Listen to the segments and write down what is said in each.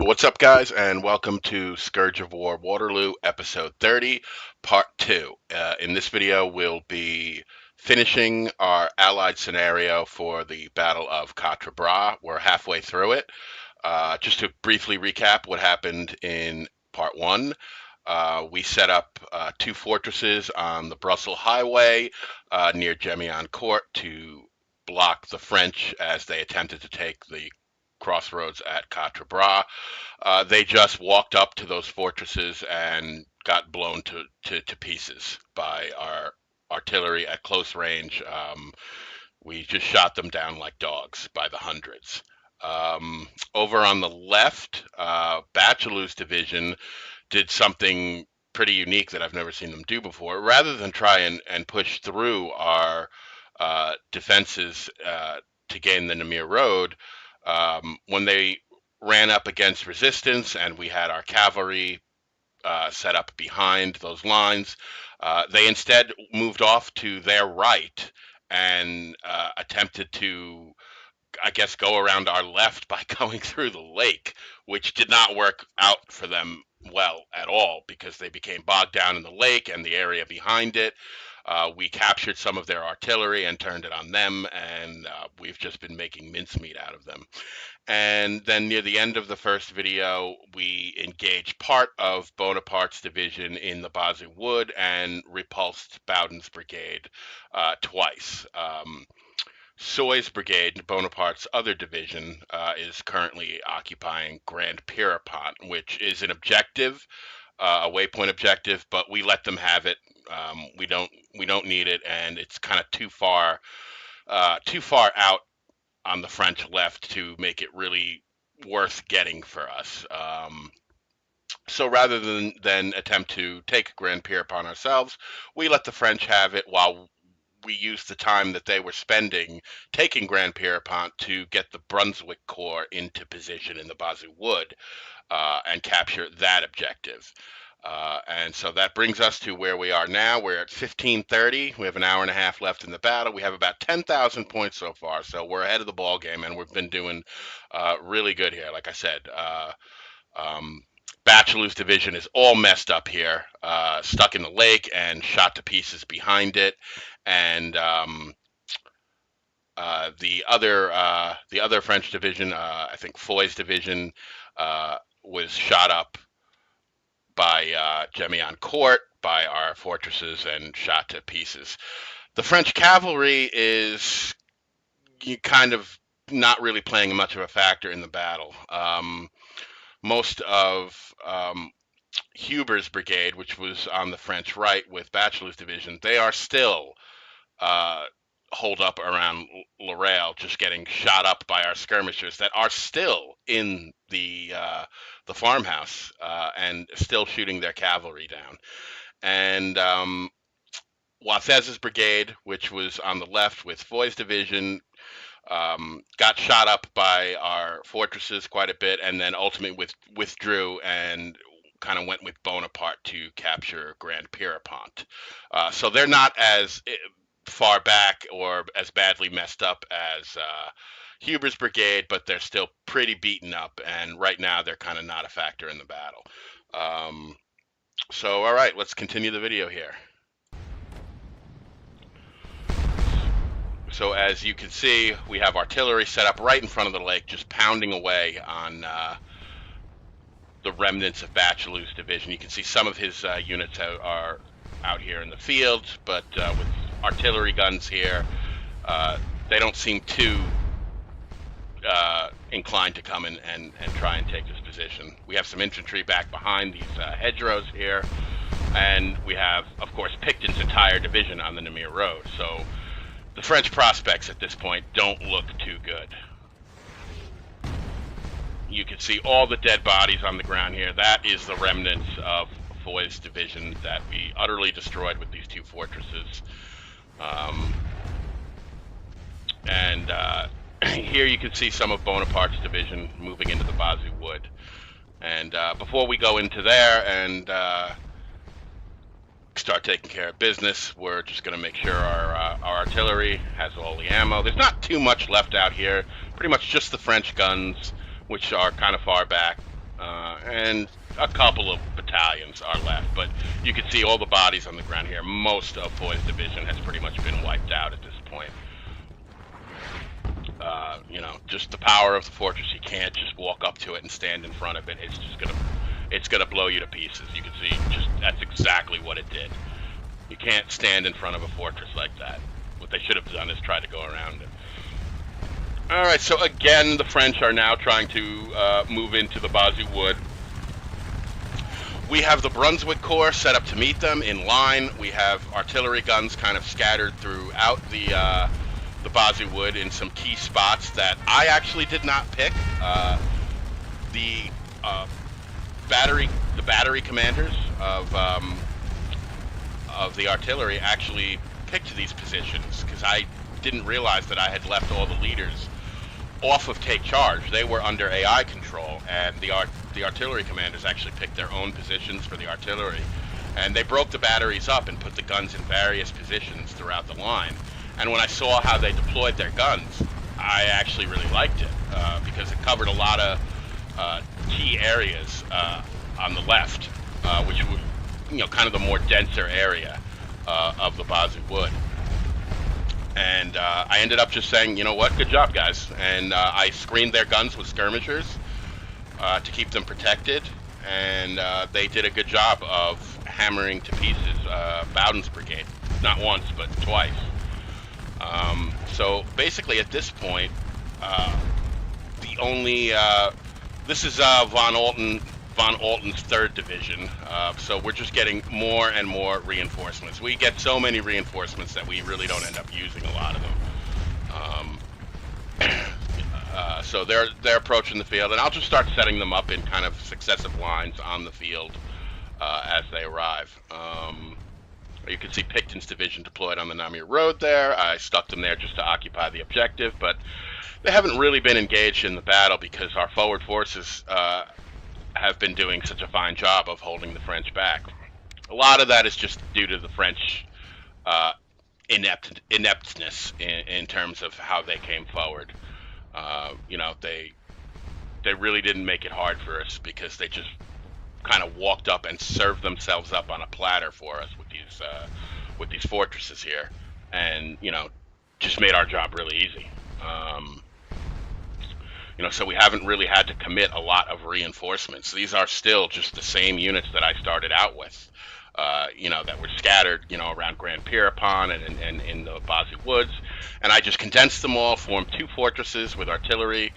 What's up, guys, and welcome to Scourge of War Waterloo, episode 30, part 2. In this video, we'll be finishing our allied scenario for the Battle of Quatre Bras. We're halfway through it. Just to briefly recap what happened in part 1, we set up two fortresses on the Brussels Highway near Gemion Court to block the French as they attempted to take the crossroads at Quatre Bras. They just walked up to those fortresses and got blown to pieces by our artillery at close range. We just shot them down like dogs by the hundreds. Over on the left, Bachelou's division did something pretty unique that I've never seen them do before. Rather than try and push through our defenses to gain the Namur Road, when they ran up against resistance and we had our cavalry set up behind those lines, they instead moved off to their right and attempted to, I guess, go around our left by going through the lake, which did not work out for them well at all because they became bogged down in the lake and the area behind it. We captured some of their artillery and turned it on them, and we've just been making mincemeat out of them. And then near the end of the first video, we engaged part of Bonaparte's division in the Bazou Wood and repulsed Bowden's brigade twice. Soy's brigade, Bonaparte's other division, is currently occupying Grand Pierrepont, which is an objective, a waypoint objective, but we let them have it. We don't need it, and it's kind of too far out on the French left to make it really worth getting for us. So rather than attempt to take Grand Pierrepont ourselves, we let the French have it while we used the time that they were spending taking Grand Pierrepont to get the Brunswick Corps into position in the Bazou Wood and capture that objective. And so that brings us to where we are now. We're at 15:30. We have an hour and a half left in the battle. We have about 10,000 points so far, so we're ahead of the ball game, and we've been doing really good here. Like I said, Bachelou's division is all messed up here, stuck in the lake and shot to pieces behind it. And the other French division, I think Foy's division, was shot up by Gemion Court, by our fortresses, and shot to pieces. The French cavalry is kind of not really playing much of a factor in the battle. Most of Huber's brigade, which was on the French right with Bachelou's division, they are still holed up around Lorraine, just getting shot up by our skirmishers that are still in the farmhouse and still shooting their cavalry down. And Wathez's brigade, which was on the left with Foy's division, got shot up by our fortresses quite a bit, and then ultimately withdrew and kind of went with Bonaparte to capture Grand Pierrepont. So they're not as far back or as badly messed up as Huber's brigade, but they're still pretty beaten up, and right now they're kind of not a factor in the battle. So all right, let's continue the video here. So as you can see, we have artillery set up right in front of the lake, just pounding away on the remnants of Bachelou's division. You can see some of his units are out here in the field, but with artillery guns here, they don't seem too inclined to come in and try and take this position. We have some infantry back behind these hedgerows here, and we have, of course, Picton's entire division on the Namur Road. So the French prospects at this point don't look too good. You can see all the dead bodies on the ground here. That is the remnants of Foy's division that we utterly destroyed with these two fortresses. And here you can see some of Bonaparte's division moving into the Bazou Wood. And before we go into there and start taking care of business, we're just going to make sure our artillery has all the ammo. There's not too much left out here. Pretty much just the French guns, which are kind of far back. and a couple of battalions are left, but you can see all the bodies on the ground here. Most of Foy's division has pretty much been wiped out at this point. You know, just the power of the fortress. You can't just walk up to it and stand in front of it. It's gonna blow you to pieces. You can see that's exactly what it did. You can't stand in front of a fortress like that. What they should have done is try to go around it. All right, so again, the French are now trying to move into the Basy Wood. We have the Brunswick Corps set up to meet them in line. We have artillery guns kind of scattered throughout the Basy Wood in some key spots that I actually did not pick. The battery commanders of the artillery actually picked these positions because I didn't realize that I had left all the leaders off of take charge. They were under AI control, and the artillery commanders actually picked their own positions for the artillery, and they broke the batteries up and put the guns in various positions throughout the line. And when I saw how they deployed their guns, I actually really liked it because it covered a lot of key areas on the left, which was, you know, kind of the more denser area of the Basy Wood. And I ended up just saying, you know what, good job, guys. And I screened their guns with skirmishers to keep them protected. And they did a good job of hammering to pieces Bowden's brigade. Not once, but twice. So basically at this point, the only... this is von Alten's 3rd Division, so we're just getting more and more reinforcements. We get so many reinforcements that we really don't end up using a lot of them. So they're approaching the field, and I'll just start setting them up in kind of successive lines on the field as they arrive. You can see Picton's division deployed on the Namur Road there. I stuck them there just to occupy the objective, but they haven't really been engaged in the battle because our forward forces have been doing such a fine job of holding the French back. A lot of that is just due to the French ineptness in terms of how they came forward. You know, they really didn't make it hard for us because they just kind of walked up and served themselves up on a platter for us with these fortresses here, and you know, just made our job really easy. You know, so we haven't really had to commit a lot of reinforcements. These are still just the same units that I started out with, you know, that were scattered, you know, around Grand Pierrepont and in the Basy Woods. And I just condensed them all, formed 2 fortresses with artillery.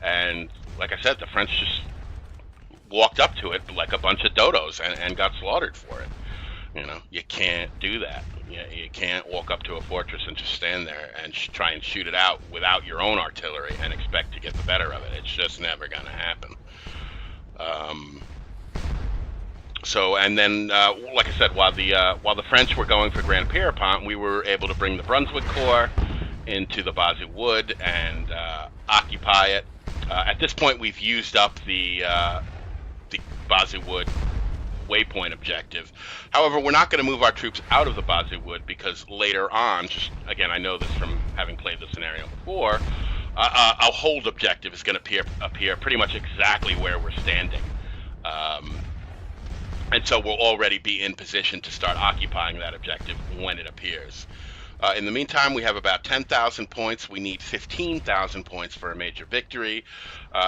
And like I said, the French just walked up to it like a bunch of dodos and got slaughtered for it. You know, you can't do that. You can't walk up to a fortress and just stand there and try and shoot it out without your own artillery and expect to get the better of it. It's just never going to happen. So, and then, like I said, while the French were going for Grand Pierrepont, we were able to bring the Brunswick Corps into the Basy Wood and occupy it. At this point, we've used up the Basy Wood waypoint objective. However, we're not going to move our troops out of the Basy Wood because later on, just again, I know this from having played the scenario before, a hold objective is going to appear pretty much exactly where we're standing. And so we'll already be in position to start occupying that objective when it appears. In the meantime, we have about 10,000 points. We need 15,000 points for a major victory.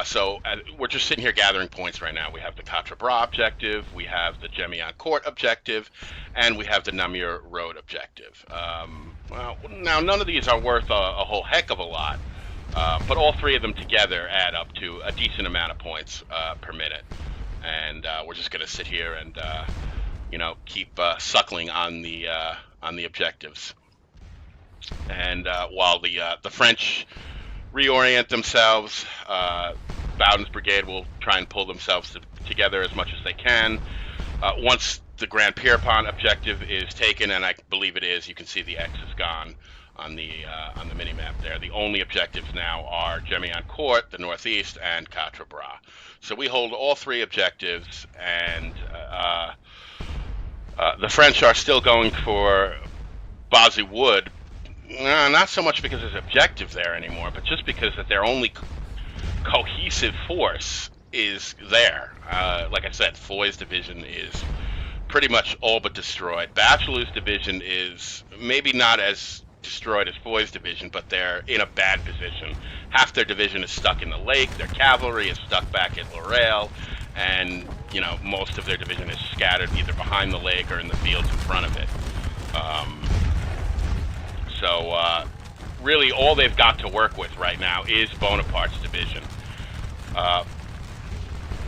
So we're just sitting here gathering points right now. We have the Quatre Bras objective, we have the Gemiancourt objective, and we have the Namur Road objective. Well, now none of these are worth a whole heck of a lot, but all 3 of them together add up to a decent amount of points per minute. And we're just going to sit here and, you know, keep suckling on the objectives. And while the French reorient themselves, Bowden's brigade will try and pull themselves together as much as they can. Once the Grand Pierrepont objective is taken, and I believe it is, you can see the X is gone on the mini-map there. The only objectives now are Gemiancourt, the northeast, and Quatre Bras. So we hold all 3 objectives, and the French are still going for Basy Wood. Not so much because there's objective there anymore, but just because that their only cohesive force is there. Like I said, Foy's division is pretty much all but destroyed. Bachelor's division is maybe not as destroyed as Foy's division, but they're in a bad position. Half their division is stuck in the lake, their cavalry is stuck back at Laurel, and, you know, most of their division is scattered either behind the lake or in the fields in front of it. Really all they've got to work with right now is Bonaparte's division.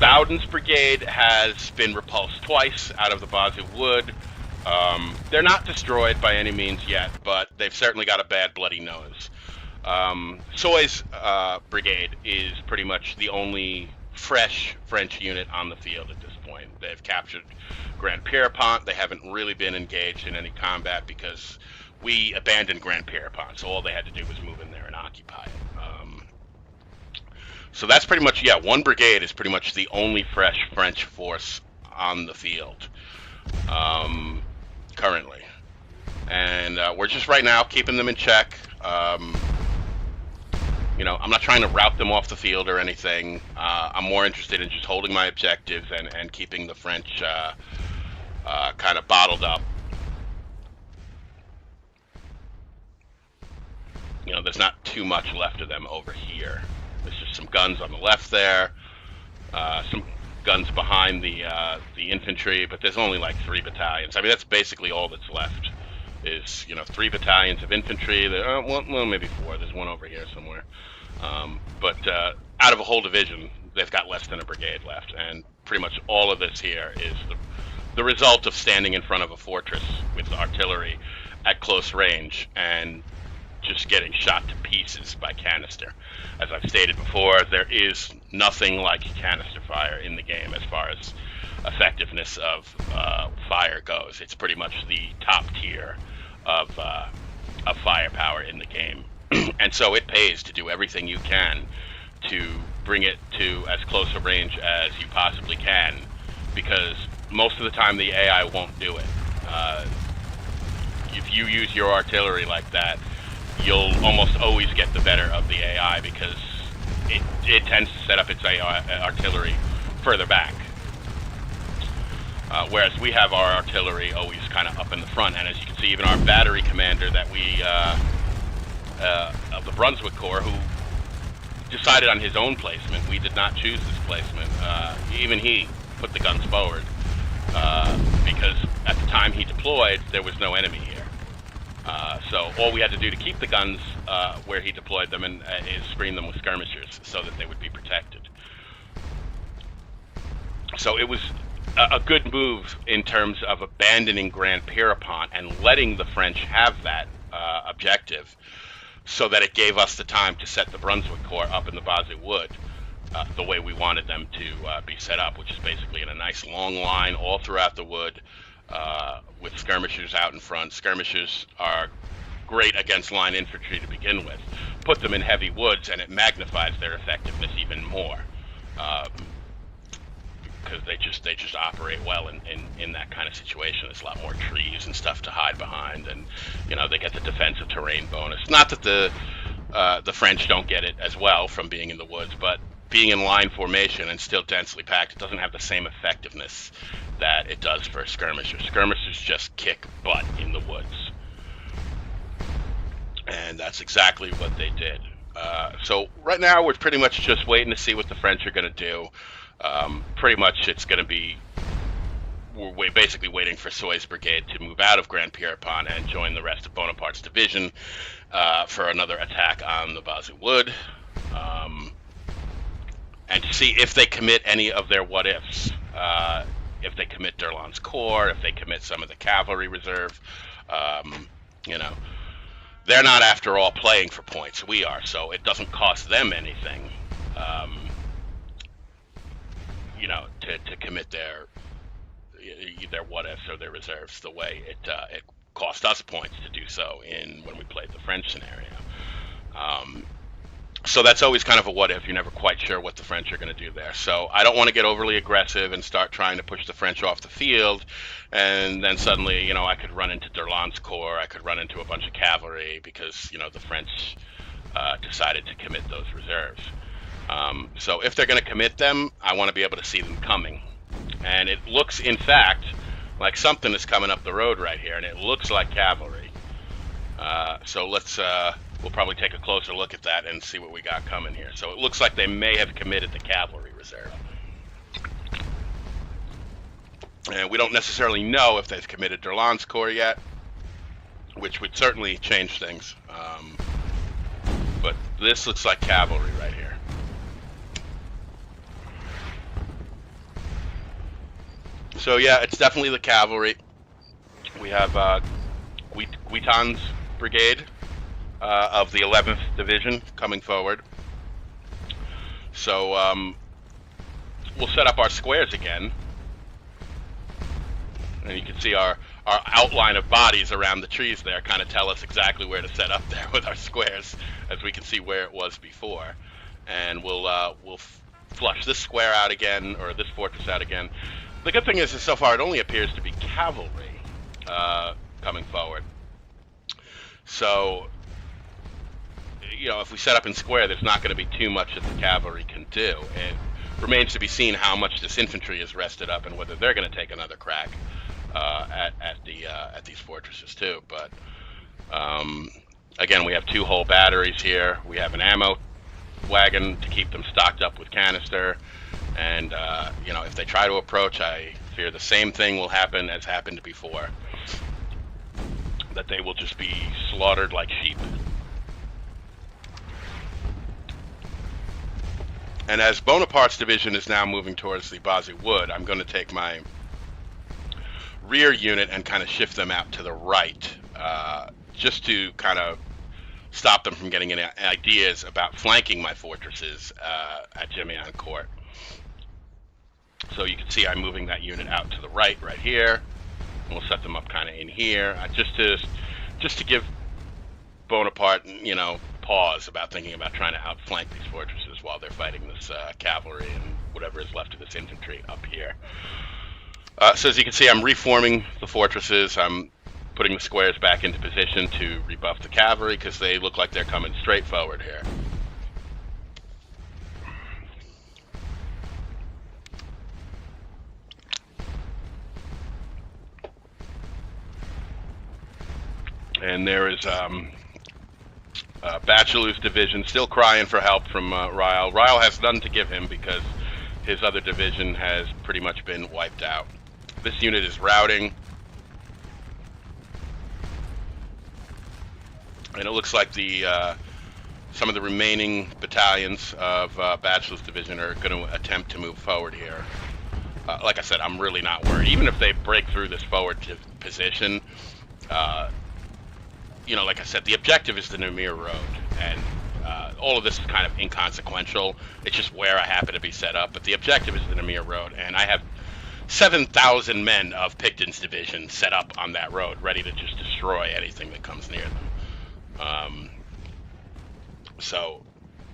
Bowden's brigade has been repulsed twice out of the Bazou Wood. They're not destroyed by any means yet, but they've certainly got a bad bloody nose. Soy's brigade is pretty much the only fresh French unit on the field at this point. They've captured Grand Pierrepont. They haven't really been engaged in any combat because we abandoned Grand Pierrepont, so all they had to do was move in there and occupy it. So that's pretty much, yeah, one brigade is pretty much the only fresh French force on the field currently. And we're just right now keeping them in check. You know, I'm not trying to rout them off the field or anything. I'm more interested in just holding my objectives and keeping the French kind of bottled up. You know, there's not too much left of them over here. There's just some guns on the left there, some guns behind the infantry, but there's only like 3 battalions. I mean, that's basically all that's left is, you know, 3 battalions of infantry. Well, maybe 4. There's one over here somewhere. But out of a whole division, they've got less than a brigade left, and pretty much all of this here is the result of standing in front of a fortress with artillery at close range and just getting shot to pieces by canister. As I've stated before, there is nothing like canister fire in the game as far as effectiveness of fire goes. It's pretty much the top tier of firepower in the game. And so it pays to do everything you can to bring it to as close a range as you possibly can, because most of the time the AI won't do it. If you use your artillery like that, you'll almost always get the better of the AI because it tends to set up its artillery further back. Whereas we have our artillery always kind of up in the front, and as you can see, even our battery commander that we of the Brunswick Corps, who decided on his own placement. We did not choose this placement. Even he put the guns forward because at the time he deployed, there was no enemy here. So all we had to do to keep the guns where he deployed them is screen them with skirmishers so that they would be protected. So it was a good move in terms of abandoning Grand Pierrepont and letting the French have that objective, so that it gave us the time to set the Brunswick Corps up in the Bazou Wood the way we wanted them to be set up, which is basically in a nice long line all throughout the wood with skirmishers out in front. Skirmishers are great against line infantry to begin with. Put them in heavy woods and it magnifies their effectiveness even more, because they just operate well in that kind of situation. There's a lot more trees and stuff to hide behind, and you know, they get the defensive terrain bonus. Not that the French don't get it as well from being in the woods, but being in line formation and still densely packed, it doesn't have the same effectiveness that it does for skirmishers. Skirmishers just kick butt in the woods, and that's exactly what they did. So right now we're pretty much just waiting to see what the French are going to do. Pretty much it's going to be, we're basically waiting for Soy's brigade to move out of Grand Pierrepont and join the rest of Bonaparte's division for another attack on the Bazou Wood, and to see if they commit any of their what-ifs. If they commit D'Erlon's Corps, if they commit some of the cavalry reserve. You know, they're not, after all, playing for points. We are, so it doesn't cost them anything, you know, to commit their what-ifs or their reserves the way it cost us points to do so when we played the French scenario. So that's always kind of a what-if. You're never quite sure what the French are going to do there. So I don't want to get overly aggressive and start trying to push the French off the field, and then suddenly, you know, I could run into D'Erlon's Corps, I could run into a bunch of cavalry because, you know, the French decided to commit those reserves. So if they're going to commit them, I want to be able to see them coming. And it looks, in fact, like something is coming up the road right here, and it looks like cavalry. So we'll probably take a closer look at that and see what we got coming here. So it looks like they may have committed the cavalry reserve. And we don't necessarily know if they've committed Derlan's Corps yet, which would certainly change things. But this looks like cavalry right here. So yeah, it's definitely the cavalry. We have Guiton's brigade of the 11th Division coming forward. So we'll set up our squares again. And you can see our outline of bodies around the trees there kind of tell us exactly where to set up there with our squares, as we can see where it was before. And we'll flush this square out again, or this fortress out again. The good thing is so far it only appears to be cavalry coming forward. So, you know, if we set up in square, there's not going to be too much that the cavalry can do. It remains to be seen how much this infantry is rested up and whether they're going to take another crack at these fortresses too. But again, we have 2 whole batteries here. We have an ammo wagon to keep them stocked up with canister. And you know, if they try to approach, I fear the same thing will happen as happened before. That they will just be slaughtered like sheep. And as Bonaparte's division is now moving towards the Basy Wood, I'm going to take my rear unit and kind of shift them out to the right, just to kind of stop them from getting any ideas about flanking my fortresses at Gemiancourt. So you can see I'm moving that unit out to the right here. And we'll set them up kind of in here, just to give Bonaparte, you know, pause about thinking about trying to outflank these fortresses while they're fighting this cavalry and whatever is left of this infantry up here. So as you can see, I'm reforming the fortresses. I'm putting the squares back into position to rebuff the cavalry because they look like they're coming straight forward here. And there is Bachelou's division still crying for help from Ryle. Ryle has none to give him because his other division has pretty much been wiped out. This unit is routing. And it looks like some of the remaining battalions of Bachelou's division are going to attempt to move forward here. Like I said, I'm really not worried. Even if they break through this forward position, you know, like I said, the objective is the Namur Road, and all of this is kind of inconsequential. It's just where I happen to be set up, but the objective is the Namur Road, and I have 7,000 men of Picton's division set up on that road, ready to just destroy anything that comes near them. So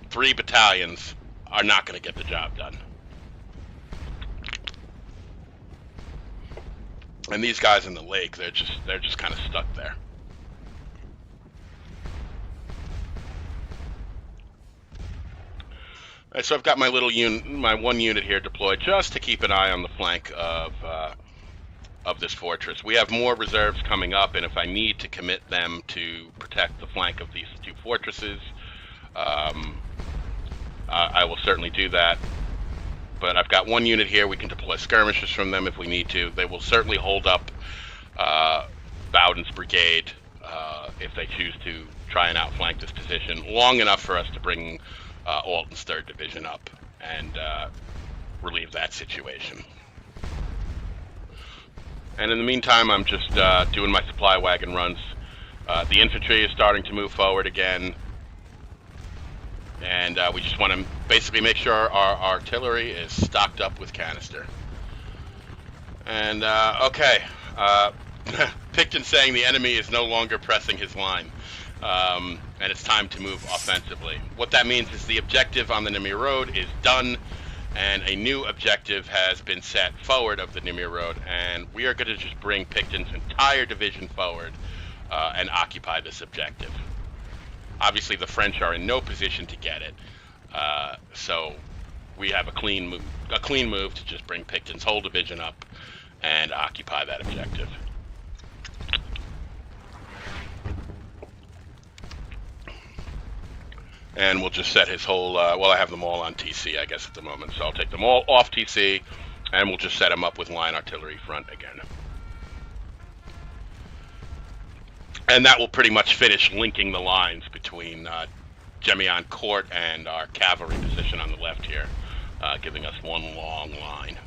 3 battalions are not going to get the job done. And these guys in the lake, they're just kind of stuck there. All right, so I've got my little unit, my 1 unit here deployed just to keep an eye on the flank of this fortress. We have more reserves coming up, and if I need to commit them to protect the flank of these 2 fortresses, I will certainly do that. But I've got 1 unit here. We can deploy skirmishers from them if we need to. They will certainly hold up Bowden's brigade if they choose to try and outflank this position long enough for us to bring Alton's 3rd Division up and relieve that situation. And in the meantime, I'm just doing my supply wagon runs. The infantry is starting to move forward again, and we just want to basically make sure our artillery is stocked up with canister. And okay, Picton saying the enemy is no longer pressing his line. And it's time to move offensively. What that means is the objective on the Namur Road is done, and a new objective has been set forward of the Namur Road, and we are going to just bring Picton's entire division forward and occupy this objective. Obviously, the French are in no position to get it, So we have a clean move to just bring Picton's whole division up and occupy that objective. And we'll just set his whole, well, I have them all on TC, I guess, at the moment. So I'll take them all off TC, and we'll just set him up with line artillery front again. And that will pretty much finish linking the lines between Gemion Court and our cavalry position on the left here, giving us one long line.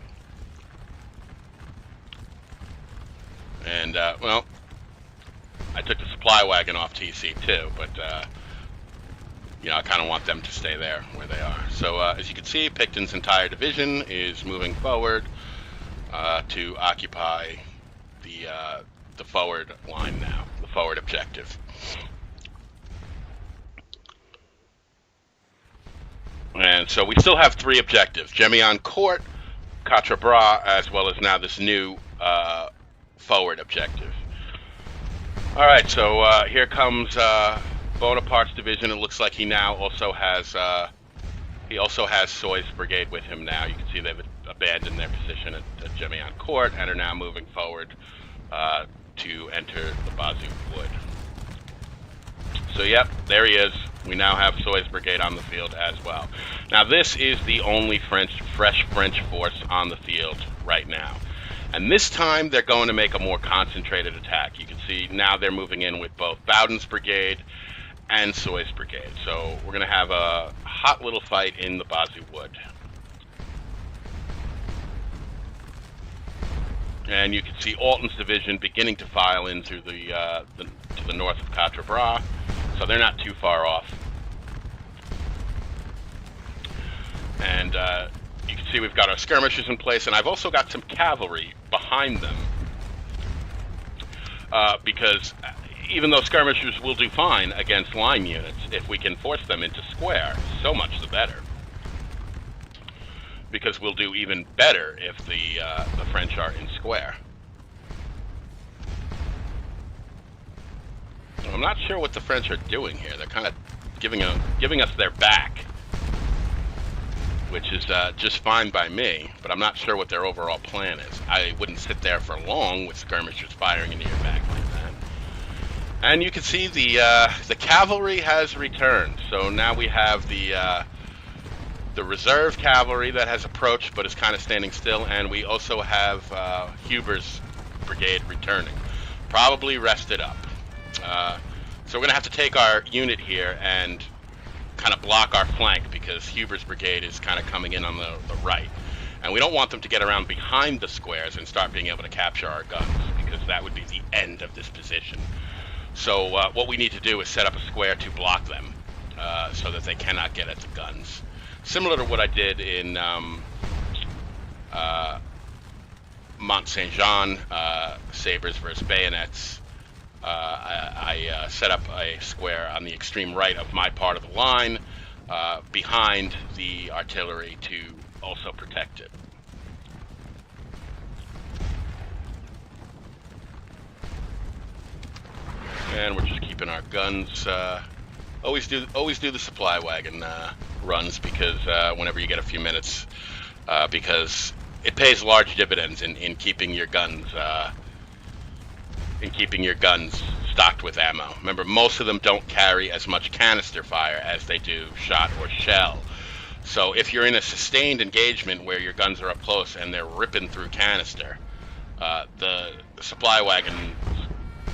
And, well, I took the supply wagon off TC too, but, you know, I kind of want them to stay there where they are. So, as you can see, Picton's entire division is moving forward to occupy the forward line now, the forward objective. And so we still have 3 objectives: Gemion Court, Quatre Bras, as well as now this new forward objective. All right, so here comes Bonaparte's division. It looks like he now also has Soy's brigade with him now. You can see they've abandoned their position at Gemion Court and are now moving forward to enter the Bazou Wood. So yep, there he is. We now have Soy's brigade on the field as well. Now this is the only fresh French force on the field right now. And this time they're going to make a more concentrated attack. You can see now they're moving in with both Bowden's brigade and Soy's brigade. So we're going to have a hot little fight in the Bazou Wood. And you can see Alton's division beginning to file in through to the north of Quatre Bras, so they're not too far off. And you can see we've got our skirmishers in place, and I've also got some cavalry behind them, because even though skirmishers will do fine against line units, if we can force them into square, so much the better. Because we'll do even better if the French are in square. I'm not sure what the French are doing here. They're kind of giving us their back, which is just fine by me, but I'm not sure what their overall plan is. I wouldn't sit there for long with skirmishers firing into your back like that. And you can see the cavalry has returned. So now we have the reserve cavalry that has approached but is kind of standing still, and we also have Huber's brigade returning, probably rested up. So we're going to have to take our unit here and kind of block our flank, because Huber's brigade is kind of coming in on the right. And we don't want them to get around behind the squares and start being able to capture our guns, because that would be the end of this position. So what we need to do is set up a square to block them so that they cannot get at the guns. Similar to what I did in Mont Saint-Jean, sabers versus bayonets. I set up a square on the extreme right of my part of the line behind the artillery to also protect it. And we're just keeping our guns. Always do the supply wagon runs, because whenever you get a few minutes, because it pays large dividends in keeping your guns stocked with ammo. Remember, most of them don't carry as much canister fire as they do shot or shell. So if you're in a sustained engagement where your guns are up close and they're ripping through canister, the supply wagons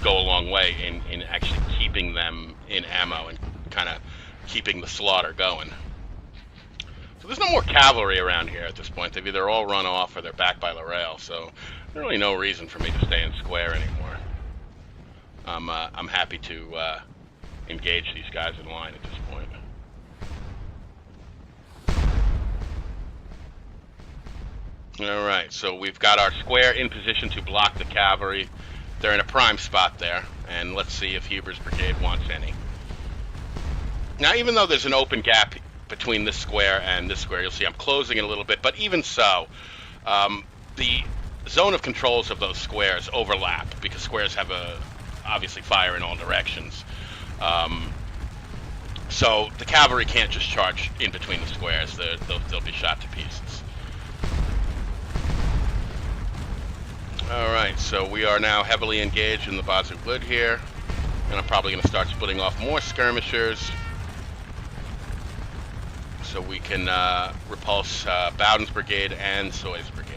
go a long way in actually keeping them in ammo and kind of keeping the slaughter going. So there's no more cavalry around here at this point. They've either all run off or they're back by Laurel, so there's really no reason for me to stay in square anymore. I'm happy to engage these guys in line at this point. All right, so we've got our square in position to block the cavalry. They're in a prime spot there, and let's see if Huber's brigade wants any. Now, even though there's an open gap between this square and this square, you'll see I'm closing it a little bit, but even so, the zone of controls of those squares overlap, because squares have obviously fire in all directions. So the cavalry can't just charge in between the squares. They'll be shot to pieces. Alright, so we are now heavily engaged in the Bazou Wood here. And I'm probably going to start splitting off more skirmishers so we can repulse Bowden's brigade and Soy's brigade.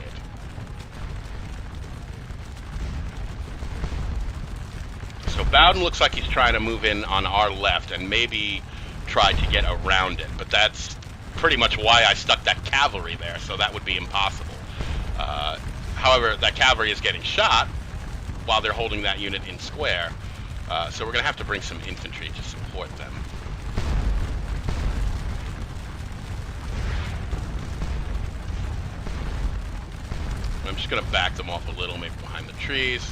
So Bowden looks like he's trying to move in on our left and maybe try to get around it, but that's pretty much why I stuck that cavalry there, so that would be impossible. However, that cavalry is getting shot while they're holding that unit in square, so we're going to have to bring some infantry to support them. I'm just going to back them off a little, maybe behind the trees.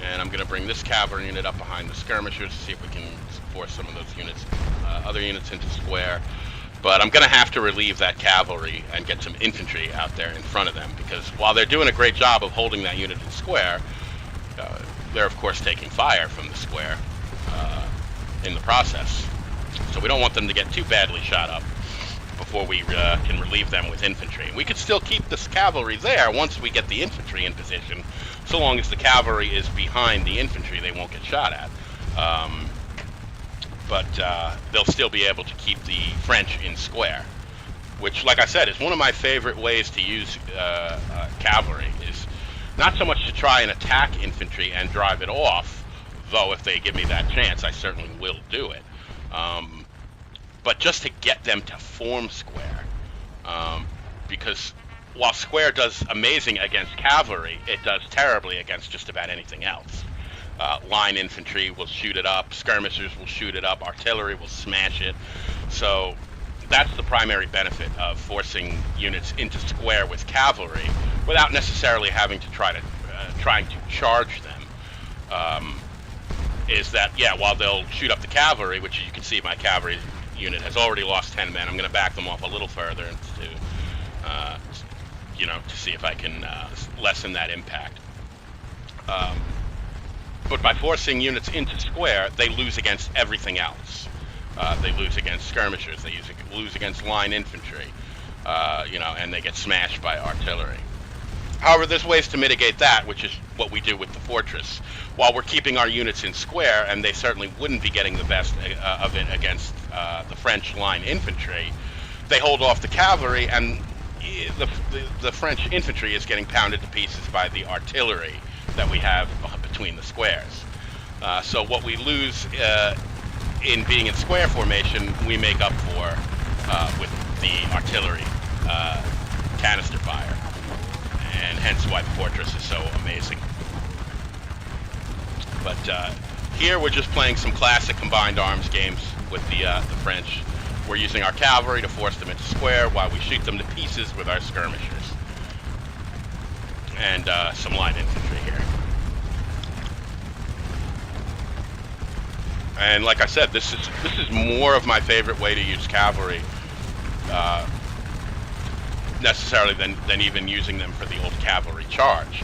And I'm going to bring this cavalry unit up behind the skirmishers to see if we can force some of those units, other units into square. But I'm going to have to relieve that cavalry and get some infantry out there in front of them, because while they're doing a great job of holding that unit in square, they're of course taking fire from the square in the process. So we don't want them to get too badly shot up before we can relieve them with infantry. We could still keep this cavalry there once we get the infantry in position. So long as the cavalry is behind the infantry, they won't get shot at. But they'll still be able to keep the French in square, which, like I said, is one of my favorite ways to use cavalry, is not so much to try and attack infantry and drive it off, though if they give me that chance, I certainly will do it. But just to get them to form square, because while square does amazing against cavalry, it does terribly against just about anything else. Line infantry will shoot it up, skirmishers will shoot it up, artillery will smash it. So that's the primary benefit of forcing units into square with cavalry without necessarily having to trying to charge them. Is that, yeah, while they'll shoot up the cavalry, which you can see my cavalry unit has already lost 10 men, I'm going to back them off a little further to see if I can lessen that impact. But by forcing units into square, they lose against everything else. They lose against skirmishers, they lose against line infantry, and they get smashed by artillery. However, there's ways to mitigate that, which is what we do with the fortress. While we're keeping our units in square, and they certainly wouldn't be getting the best of it against the French line infantry, they hold off the cavalry, and the French infantry is getting pounded to pieces by the artillery that we have between the squares. So what we lose in being in square formation, we make up for with the artillery canister fire, and hence why the fortress is so amazing. But here we're just playing some classic combined arms games with the French. We're using our cavalry to force them into square while we shoot them to pieces with our skirmishers. And some light infantry here. And like I said, this is more of my favorite way to use cavalry necessarily than even using them for the old cavalry charge.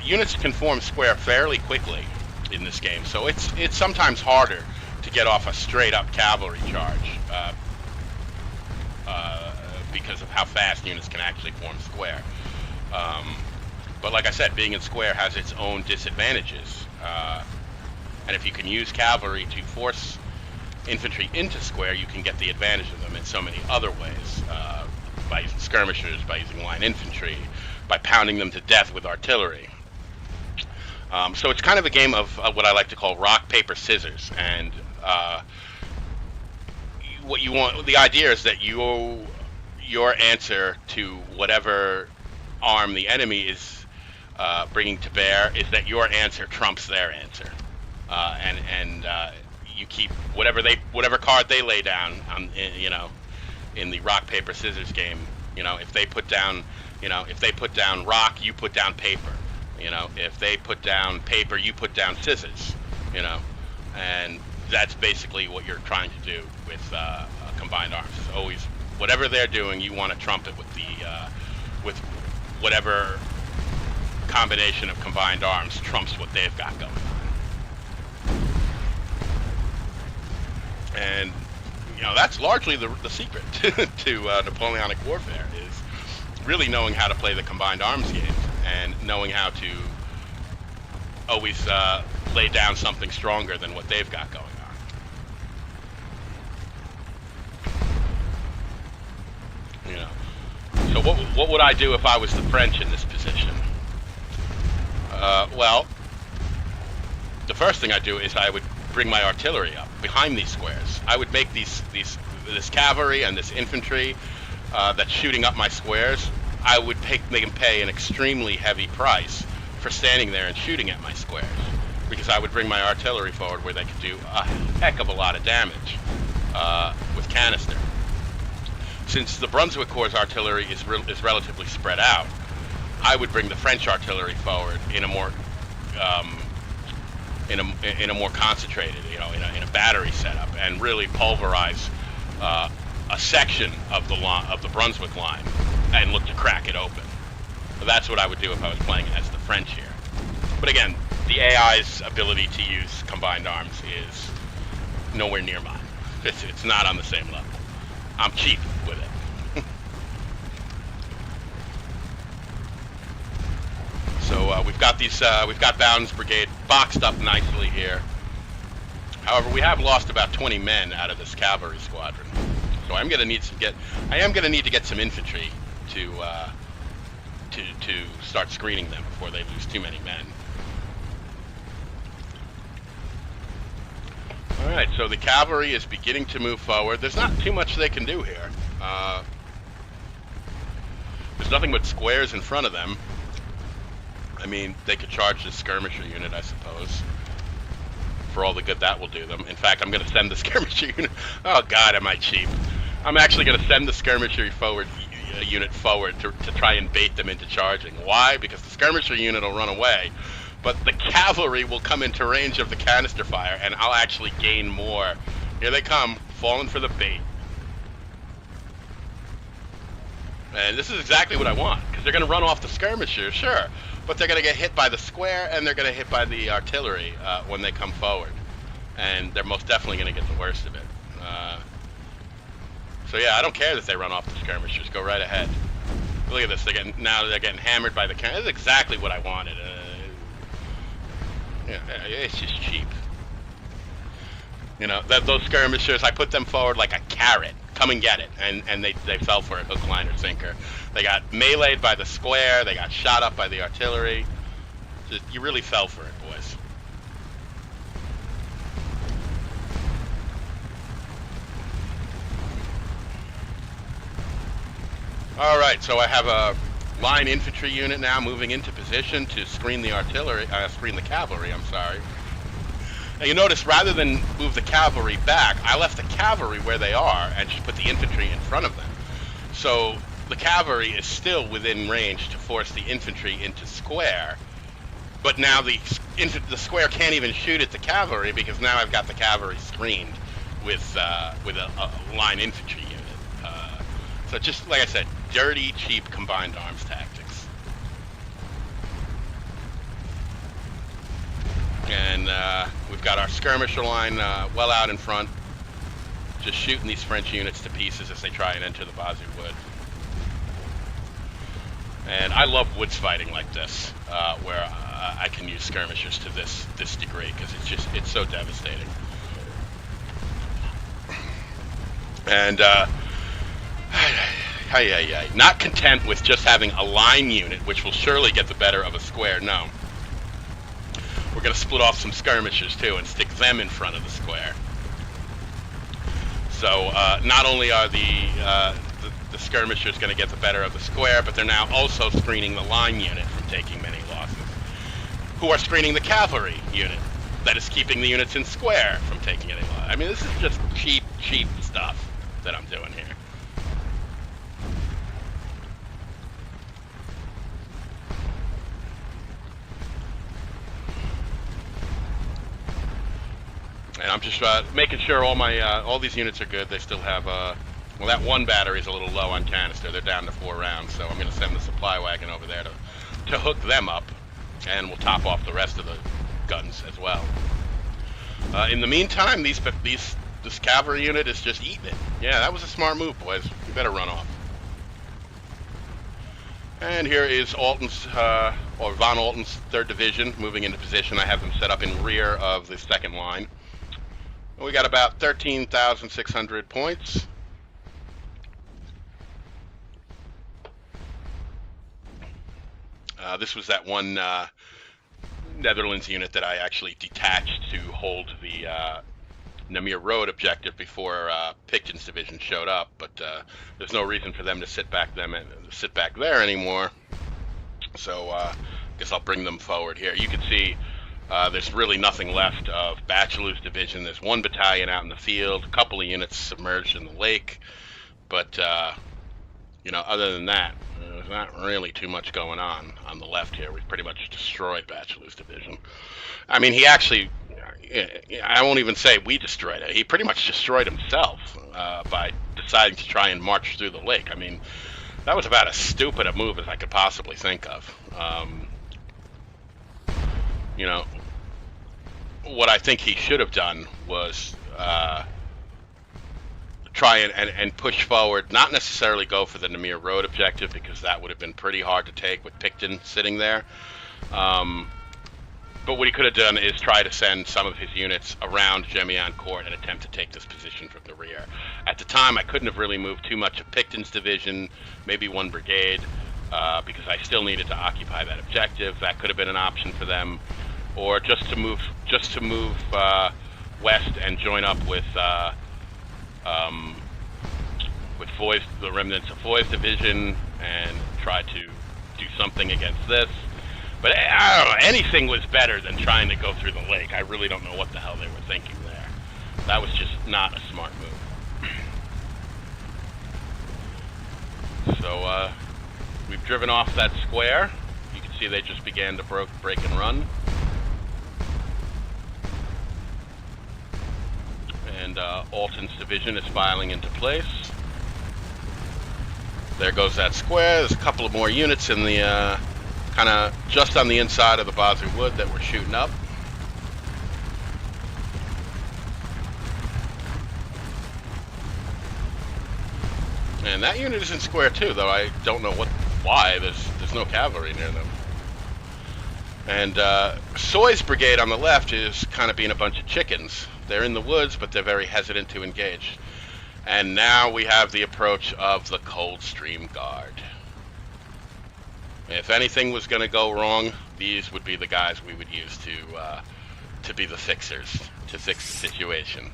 Units can form square fairly quickly in this game, so it's sometimes harder to get off a straight up cavalry charge because of how fast units can actually form square. But like I said, being in square has its own disadvantages, and if you can use cavalry to force infantry into square, you can get the advantage of them in so many other ways, by using skirmishers, by using line infantry, by pounding them to death with artillery. So it's kind of a game of what I like to call rock, paper, scissors, and what you want, the idea is that your answer to whatever arm the enemy is bringing to bear is that your answer trumps their answer, and you keep whatever card they lay down in the rock, paper, scissors game. If they put down rock, you put down paper. If they put down paper, you put down scissors. And that's basically what you're trying to do with combined arms. It's always whatever they're doing, you want to trump it with with whatever combination of combined arms trumps what they've got going on. And that's largely the secret to Napoleonic warfare, is really knowing how to play the combined arms game and knowing how to always lay down something stronger than what they've got going on. So what would I do if I was the French in this position? Well, the first thing I'd do is I would bring my artillery up behind these squares. I would make this cavalry and this infantry that's shooting up my squares, I would make them pay an extremely heavy price for standing there and shooting at my squares, because I would bring my artillery forward where they could do a heck of a lot of damage with canister. Since the Brunswick Corps' artillery is relatively spread out, I would bring the French artillery forward in a more concentrated, in a battery setup, and really pulverize a section of the Brunswick line and look to crack it open. So that's what I would do if I was playing as the French here. But again, the AI's ability to use combined arms is nowhere near mine. It's not on the same level. I'm cheap with it. So we've got Bowden's brigade boxed up nicely here. However, we have lost about 20 men out of this cavalry squadron. So I am going to need to get some infantry to start screening them before they lose too many men. All right, so the cavalry is beginning to move forward. There's not too much they can do here. There's nothing but squares in front of them. I mean, they could charge the skirmisher unit, I suppose, for all the good that will do them. In fact, I'm going to send the skirmisher unit. Oh God, am I cheap? I'm actually going to send the skirmisher unit forward to try and bait them into charging. Why? Because the skirmisher unit will run away, but the cavalry will come into range of the canister fire, and I'll actually gain more. Here they come, falling for the bait. And this is exactly what I want, because they're going to run off the skirmisher, sure, but they're going to get hit by the square, and they're going to hit by the artillery when they come forward. And they're most definitely going to get the worst of it. So yeah, I don't care that they run off the skirmishers. Go right ahead. Look at this. They're getting hammered by the cannon. This is exactly what I wanted. It's just cheap. Those skirmishers, I put them forward like a carrot. Come and get it. And they fell for it, hook, line, or sinker. They got meleeed by the square. They got shot up by the artillery. You really fell for it, boys. All right, so I have a line infantry unit now moving into position to screen the cavalry. I'm sorry. Now you notice, rather than move the cavalry back, I left the cavalry where they are and just put the infantry in front of them. So the cavalry is still within range to force the infantry into square, but now the square can't even shoot at the cavalry because now I've got the cavalry screened with a line infantry unit. So just like I said, dirty, cheap combined arms tactics. And we've got our skirmisher line well out in front, just shooting these French units to pieces as they try and enter the Bazou Wood. And I love woods fighting like this, where I can use skirmishers to this degree, because it's so devastating. And not content with just having a line unit, which will surely get the better of a square. No, we're going to split off some skirmishers too and stick them in front of the square. So not only are the skirmishers going to get the better of the square, but they're now also screening the line unit from taking many losses, who are screening the cavalry unit that is keeping the units in square from taking any loss. I mean, this is just cheap stuff that I'm doing here. And I'm just making sure all these units are good. They still have well, that one battery is a little low on canister. They're down to 4 rounds, so I'm going to send the supply wagon over there to hook them up, and we'll top off the rest of the guns as well. In the meantime, these This cavalry unit is just eating it. Yeah, that was a smart move, boys. You better run off. And here is Alten's, or Von Alten's 3rd Division moving into position. I have them set up in rear of the 2nd line. We got about 13,600 points. This was that one Netherlands unit that I actually detached to hold the Namur Road objective before Picton's division showed up, but there's no reason for them to sit back there anymore. So I guess I'll bring them forward here. You can see there's really nothing left of Bachelou's division. There's 1 battalion out in the field, a couple of units submerged in the lake, but you know, other than that, there's not really too much going on the left here. We've pretty much destroyed Bachelou's division. I mean, he actually, I won't even say we destroyed it. He pretty much destroyed himself by deciding to try and march through the lake. I mean, that was about as stupid a move as I could possibly think of. You know, what I think he should have done was try and push forward, not necessarily go for the Namur Road objective, because that would have been pretty hard to take with Picton sitting there. But what he could have done is try to send some of his units around Gemiancourt and attempt to take this position from the rear. At the time, I couldn't have really moved too much of Picton's division, maybe 1 brigade, because I still needed to occupy that objective. That could have been an option for them, or just to move west and join up with Foy's, the remnants of Foy's division, and try to do something against this. But I don't know, anything was better than trying to go through the lake. I really don't know what the hell they were thinking there. That was just not a smart move. So we've driven off that square. You can see they just began to break and run. And Alten's division is filing into place. There goes that square. There's a couple of more units in the kind of just on the inside of the Bazou Wood that we're shooting up. And that unit is in square too, though I don't know why. There's no cavalry near them. And Soy's brigade on the left is kind of being a bunch of chickens. They're in the woods, but they're very hesitant to engage. And now we have the approach of the Coldstream Guard. If anything was going to go wrong, these would be the guys we would use to be the fixers, to fix the situation.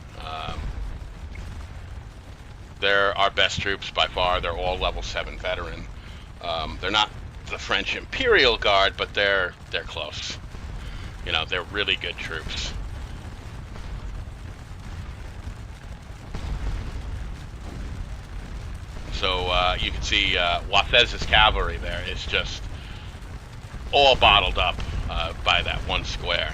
They're our best troops by far. They're all level 7 veteran. They're not the French Imperial Guard, but they're close. You know, they're really good troops. So you can see Wathez's cavalry there is just all bottled up by that one square.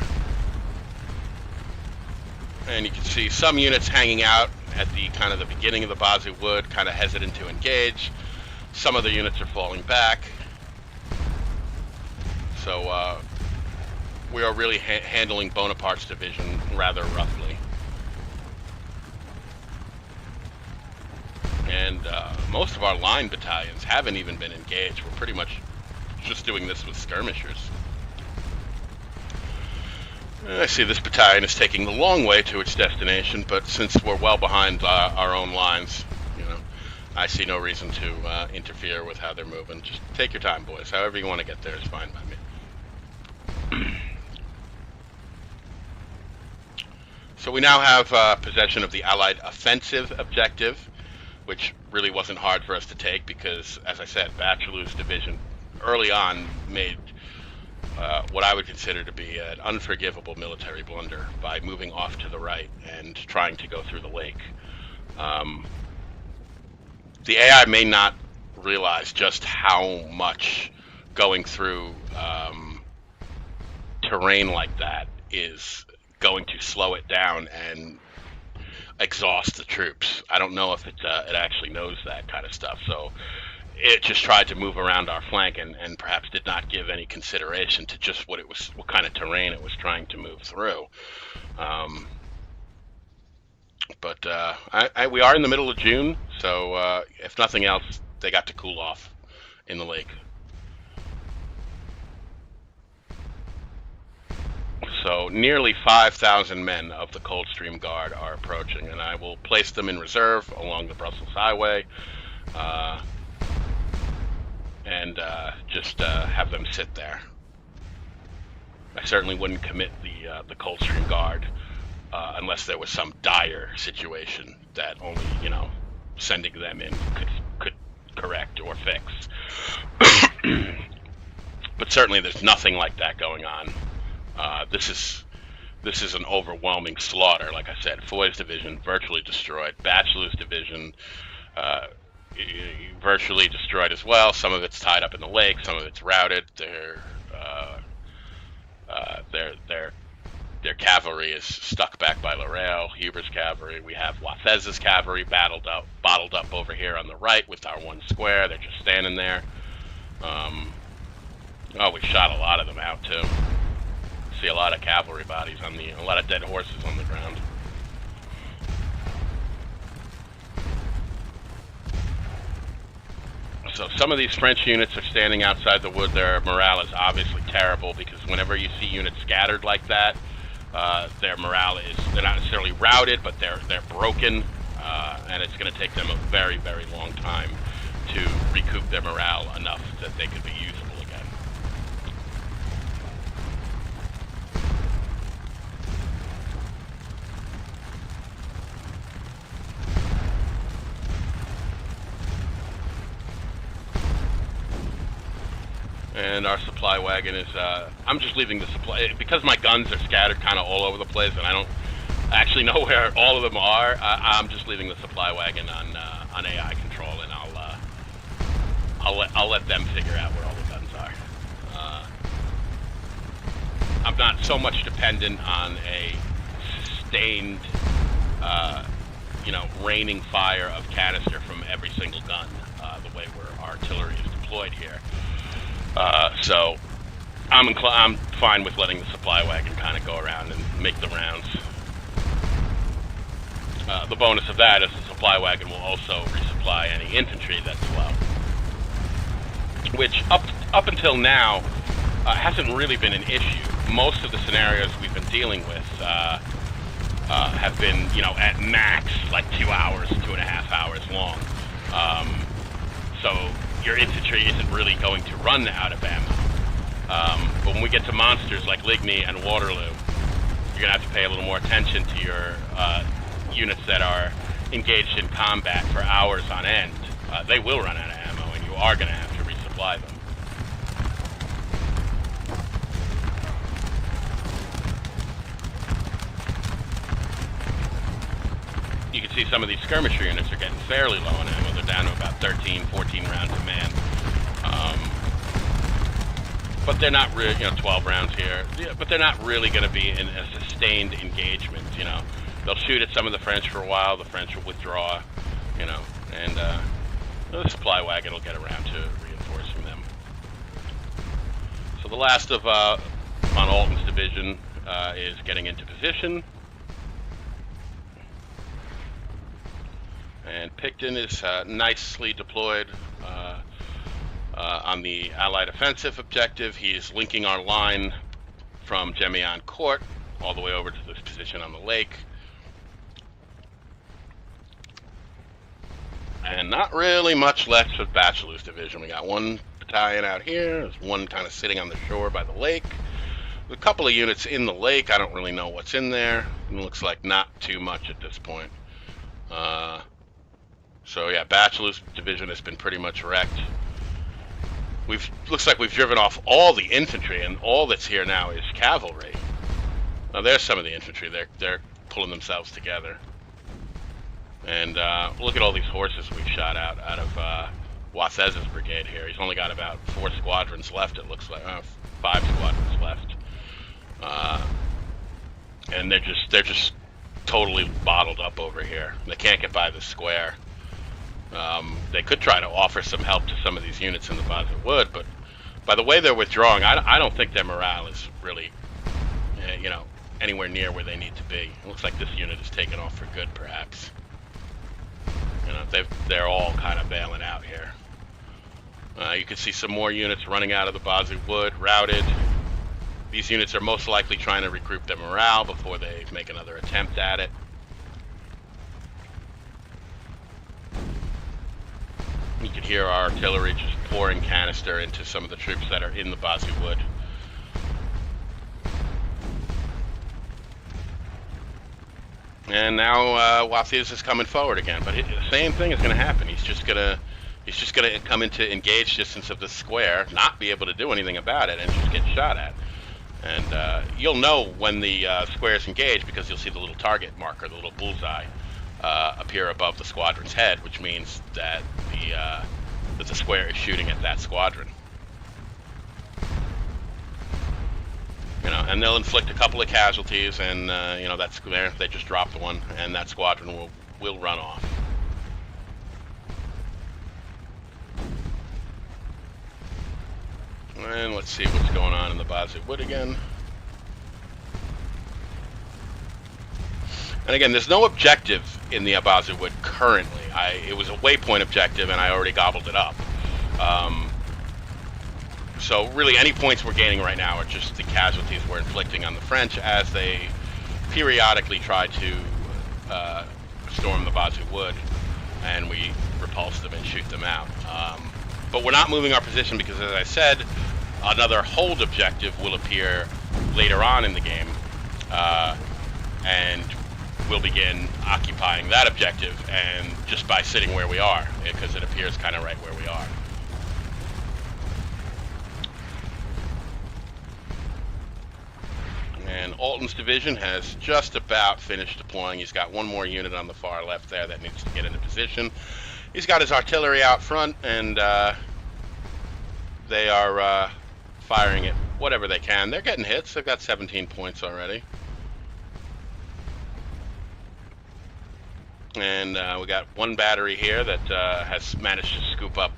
And you can see some units hanging out at the kind of the beginning of the Bazou Wood, kind of hesitant to engage. Some of the units are falling back. So we are really handling Bonaparte's division rather roughly. And most of our line battalions haven't even been engaged. We're pretty much just doing this with skirmishers. I see this battalion is taking the long way to its destination, but since we're well behind our own lines, you know, I see no reason to interfere with how they're moving. Just take your time, boys. However you want to get there is fine by me. So we now have possession of the Allied offensive objective, which really wasn't hard for us to take because, as I said, Bachelou's division early on made what I would consider to be an unforgivable military blunder by moving off to the right and trying to go through the lake. The AI may not realize just how much going through terrain like that is going to slow it down and exhaust the troops. I don't know if it actually knows that kind of stuff. So it just tried to move around our flank and perhaps did not give any consideration to just what kind of terrain it was trying to move through. But we are in the middle of June, so if nothing else, they got to cool off in the lake. So nearly 5,000 men of the Coldstream Guard are approaching, and I will place them in reserve along the Brussels Highway, and just have them sit there. I certainly wouldn't commit the Coldstream Guard unless there was some dire situation that only, sending them in could correct or fix. But certainly there's nothing like that going on. This is an overwhelming slaughter. Like I said, Foy's division virtually destroyed. Bachelor's division virtually destroyed as well. Some of it's tied up in the lake. Some of it's routed. Their cavalry is stuck back by Lorraine. Huber's cavalry. We have Wathez's cavalry bottled up over here on the right with our one square. They're just standing there. We shot a lot of them out too. See a lot of cavalry bodies a lot of dead horses on the ground. So some of these French units are standing outside the wood. Their morale is obviously terrible because whenever you see units scattered like that, their morale they're not necessarily routed, but they're broken, and it's going to take them a very, very long time to recoup their morale enough that they could be usable again. And our supply wagon is, I'm just leaving the supply, because my guns are scattered kind of all over the place and I don't actually know where all of them are, I'm just leaving the supply wagon on AI control, and I'll let them figure out where all the guns are. I'm not so much dependent on a sustained, raining fire of canister from every single gun, the way our artillery is deployed here. So I'm fine with letting the supply wagon kind of go around and make the rounds. The bonus of that is the supply wagon will also resupply any infantry that's low, which up until now hasn't really been an issue. Most of the scenarios we've been dealing with have been, at max like 2 hours, 2.5 hours long. So your infantry isn't really going to run out of ammo. But when we get to monsters like Ligny and Waterloo, you're going to have to pay a little more attention to your units that are engaged in combat for hours on end. They will run out of ammo, and you are going to have to resupply them. You can see some of these skirmisher units are getting fairly low on ammo. They're down to about 13, 14 rounds a man. But they're not really, 12 rounds here. Yeah, but they're not really going to be in a sustained engagement, They'll shoot at some of the French for a while. The French will withdraw, and the supply wagon will get around to reinforcing them. So the last of von Alten's division is getting into position. And Picton is nicely deployed on the Allied offensive objective. He's linking our line from Gemion Court all the way over to this position on the lake. And not really much left of Bachelor's division. We got one battalion out here. There's one kind of sitting on the shore by the lake. A couple of units in the lake. I don't really know what's in there. It looks like not too much at this point. So yeah, Bachelor's division has been pretty much wrecked. Looks like we've driven off all the infantry, and all that's here now is cavalry. Now there's some of the infantry. They're pulling themselves together. And look at all these horses we've shot out of Wathez's brigade here. He's only got about 4 squadrons left, it looks like. 5 squadrons left. And they're just totally bottled up over here. They can't get by the square. They could try to offer some help to some of these units in the Posit Wood, but by the way they're withdrawing, I don't think their morale is really, anywhere near where they need to be. It looks like this unit is taken off for good, perhaps. You know, they're all kind of bailing out here. You can see some more units running out of the Bosley Wood, routed. These units are most likely trying to regroup their morale before they make another attempt at it. You can hear our artillery just pouring canister into some of the troops that are in the Bosley Wood. And now Wathias is coming forward again, but the same thing is going to happen. He's just gonna come into engage distance of the square, not be able to do anything about it, and just get shot at. And you'll know when the square is engaged because you'll see the little target marker, the little bullseye, appear above the squadron's head, which means that the square is shooting at that squadron. You know, and they'll inflict a couple of casualties, and you know, that's there. They just dropped one, and that squadron will run off. And let's see what's going on in the Bosley Wood again. And again, there's no objective in the Bosley Wood currently. It was a waypoint objective, and I already gobbled it up. So really, any points we're gaining right now are just the casualties we're inflicting on the French as they periodically try to storm the Bosley Wood, and we repulse them and shoot them out. But we're not moving our position because, as I said, another hold objective will appear later on in the game, and we'll begin occupying that objective, and just by sitting where we are, because it appears kind of right where we are. And Alton's division has just about finished deploying. He's got one more unit on the far left there that needs to get into position. He's got his artillery out front, and they are firing at whatever they can. They're getting hits. They've got 17 points already. And we got one battery here that has managed to scoop up,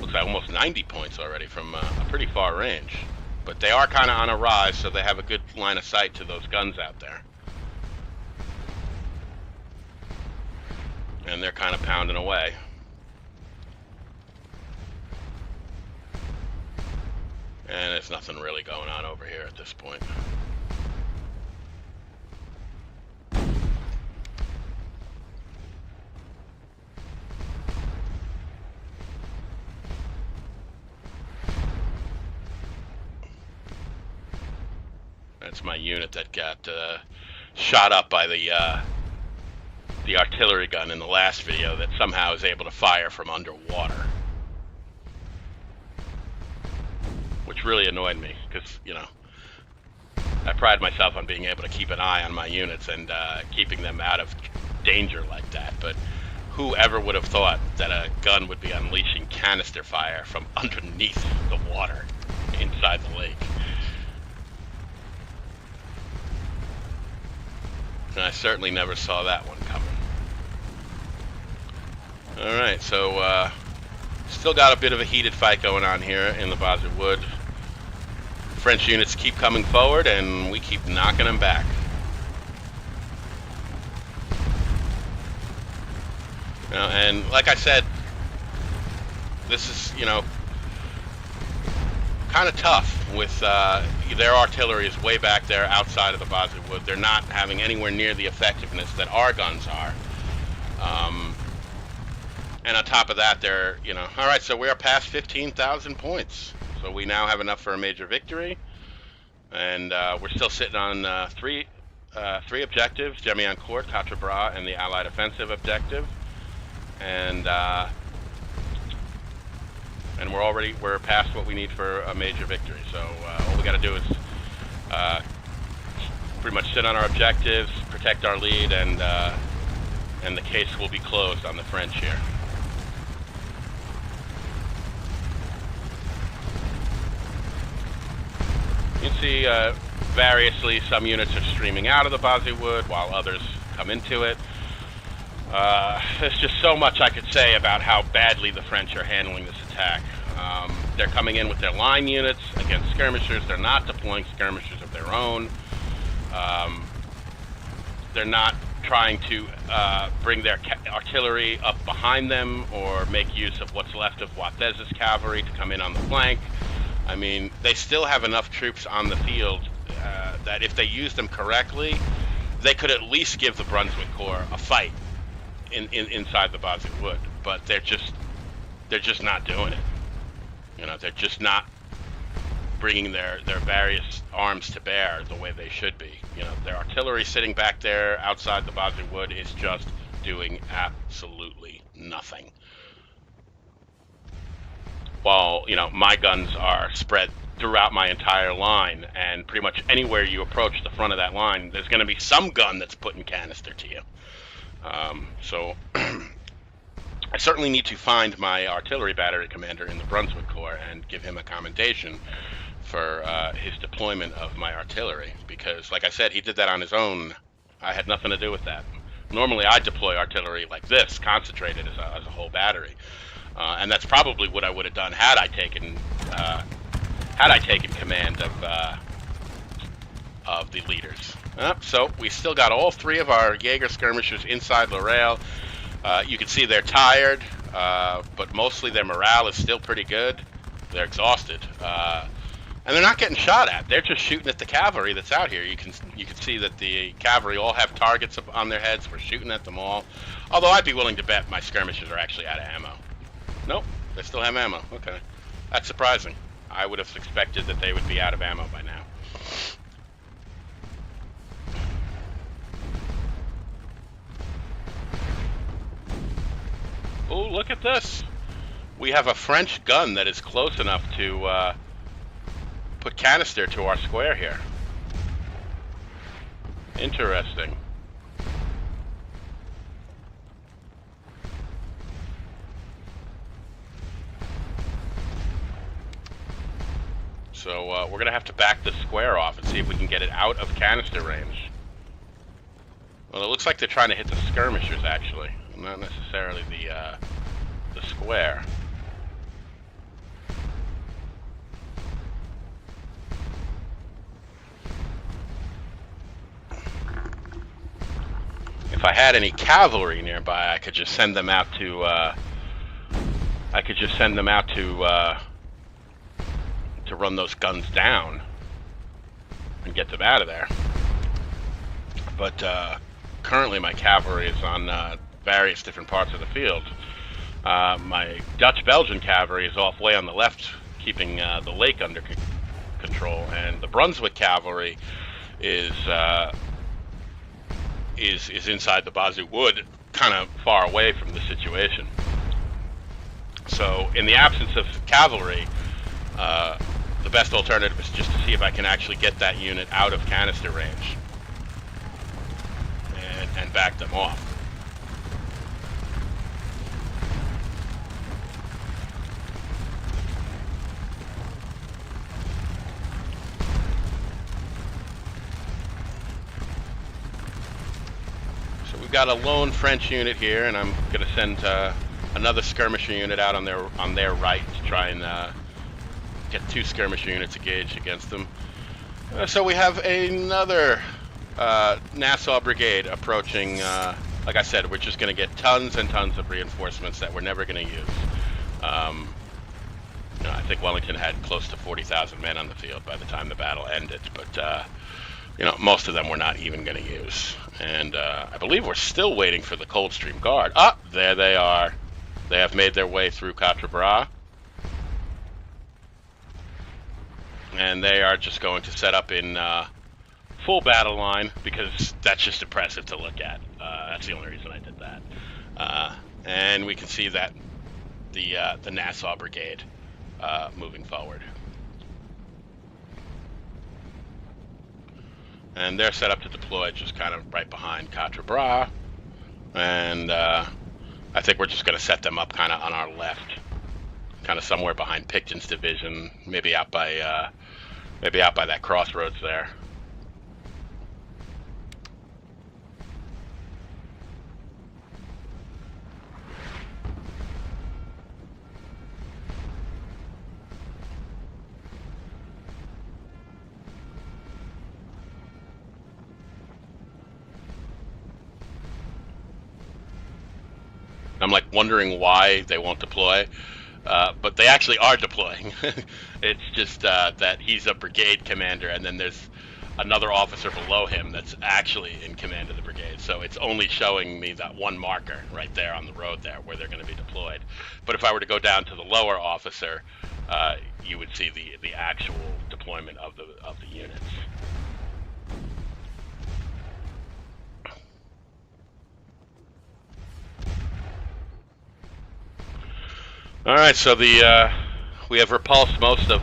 looks like almost 90 points already from a pretty far range. But they are kind of on a rise, so they have a good line of sight to those guns out there. And they're kind of pounding away. And there's nothing really going on over here at this point. That's my unit that got shot up by the artillery gun in the last video that somehow is able to fire from underwater. Which really annoyed me, because, you know, I pride myself on being able to keep an eye on my units and keeping them out of danger like that. But whoever would have thought that a gun would be unleashing canister fire from underneath the water inside the lake? And I certainly never saw that one coming. Alright, so still got a bit of a heated fight going on here in the Bosley Wood. French units keep coming forward, and we keep knocking them back. You know, and like I said, this is, you know, kind of tough with their artillery is way back there outside of the Bosley Wood. They're not having anywhere near the effectiveness that our guns are. And on top of that, they're, you know, all right, so we are past 15,000 points. So we now have enough for a major victory. And we're still sitting on three objectives, Contre, Quatre Bras, and the Allied offensive objective. And we're past what we need for a major victory. So all we got to do is pretty much sit on our objectives, protect our lead, and the case will be closed on the French here. You can see variously some units are streaming out of the Bosley Wood while others come into it. There's just so much I could say about how badly the French are handling this attack. They're coming in with their line units against skirmishers. They're not deploying skirmishers of their own. They're not trying to bring their artillery up behind them or make use of what's left of Watez's cavalry to come in on the flank. I mean, they still have enough troops on the field that if they use them correctly, they could at least give the Brunswick Corps a fight inside the Bosit Wood. But they're just not doing it. You know, they're just not bringing their various arms to bear the way they should be. You know, their artillery sitting back there outside the Bosit Wood is just doing absolutely nothing. While, you know, my guns are spread throughout my entire line, and pretty much anywhere you approach the front of that line, there's going to be some gun that's putting canister to you. So I certainly need to find my artillery battery commander in the Brunswick Corps and give him a commendation for his deployment of my artillery, because, like I said, he did that on his own. I had nothing to do with that. Normally, I deploy artillery like this, concentrated as a whole battery, and that's probably what I would have done had I taken command of the leaders. So we still got all three of our Jaeger skirmishers inside Lorraine. You can see they're tired, but mostly their morale is still pretty good. They're exhausted. And they're not getting shot at. They're just shooting at the cavalry that's out here. You can see that the cavalry all have targets on their heads. We're shooting at them all. Although I'd be willing to bet my skirmishers are actually out of ammo. Nope, they still have ammo. Okay, that's surprising. I would have expected that they would be out of ammo by now. Oh, look at this. We have a French gun that is close enough to put canister to our square here. Interesting. So we're going to have to back the square off and see if we can get it out of canister range. Well, it looks like they're trying to hit the skirmishers, actually, not necessarily the square. If I had any cavalry nearby, I could just send them out to run those guns down and get them out of there. But currently my cavalry is on various different parts of the field. My Dutch-Belgian cavalry is off way on the left, keeping the lake under control, and the Brunswick cavalry is inside the Bosit Wood, kind of far away from the situation. So in the absence of cavalry, the best alternative is just to see if I can actually get that unit out of canister range and back them off. So we've got a lone French unit here, and I'm going to send another skirmisher unit out on their right to try and get two skirmisher units engaged against them. So we have another Nassau Brigade approaching. Like I said, we're just going to get tons and tons of reinforcements that we're never going to use. I think Wellington had close to 40,000 men on the field by the time the battle ended, but most of them we're not even going to use. And I believe we're still waiting for the Coldstream Guard. Ah, there they are. They have made their way through Quatre Bras. And they are just going to set up in full battle line, because that's just impressive to look at. That's the only reason I did that. And we can see that the Nassau Brigade moving forward. And they're set up to deploy just kind of right behind Quatre Bras. And I think we're just going to set them up kind of on our left, kind of somewhere behind Picton's division, maybe out by that crossroads there. I'm like wondering why they won't deploy, but they actually are deploying. It's just that he's a brigade commander, and then there's another officer below him that's actually in command of the brigade. So it's only showing me that one marker right there on the road there where they're going to be deployed. But if I were to go down to the lower officer, you would see the actual deployment of the units. All right, so we have repulsed most of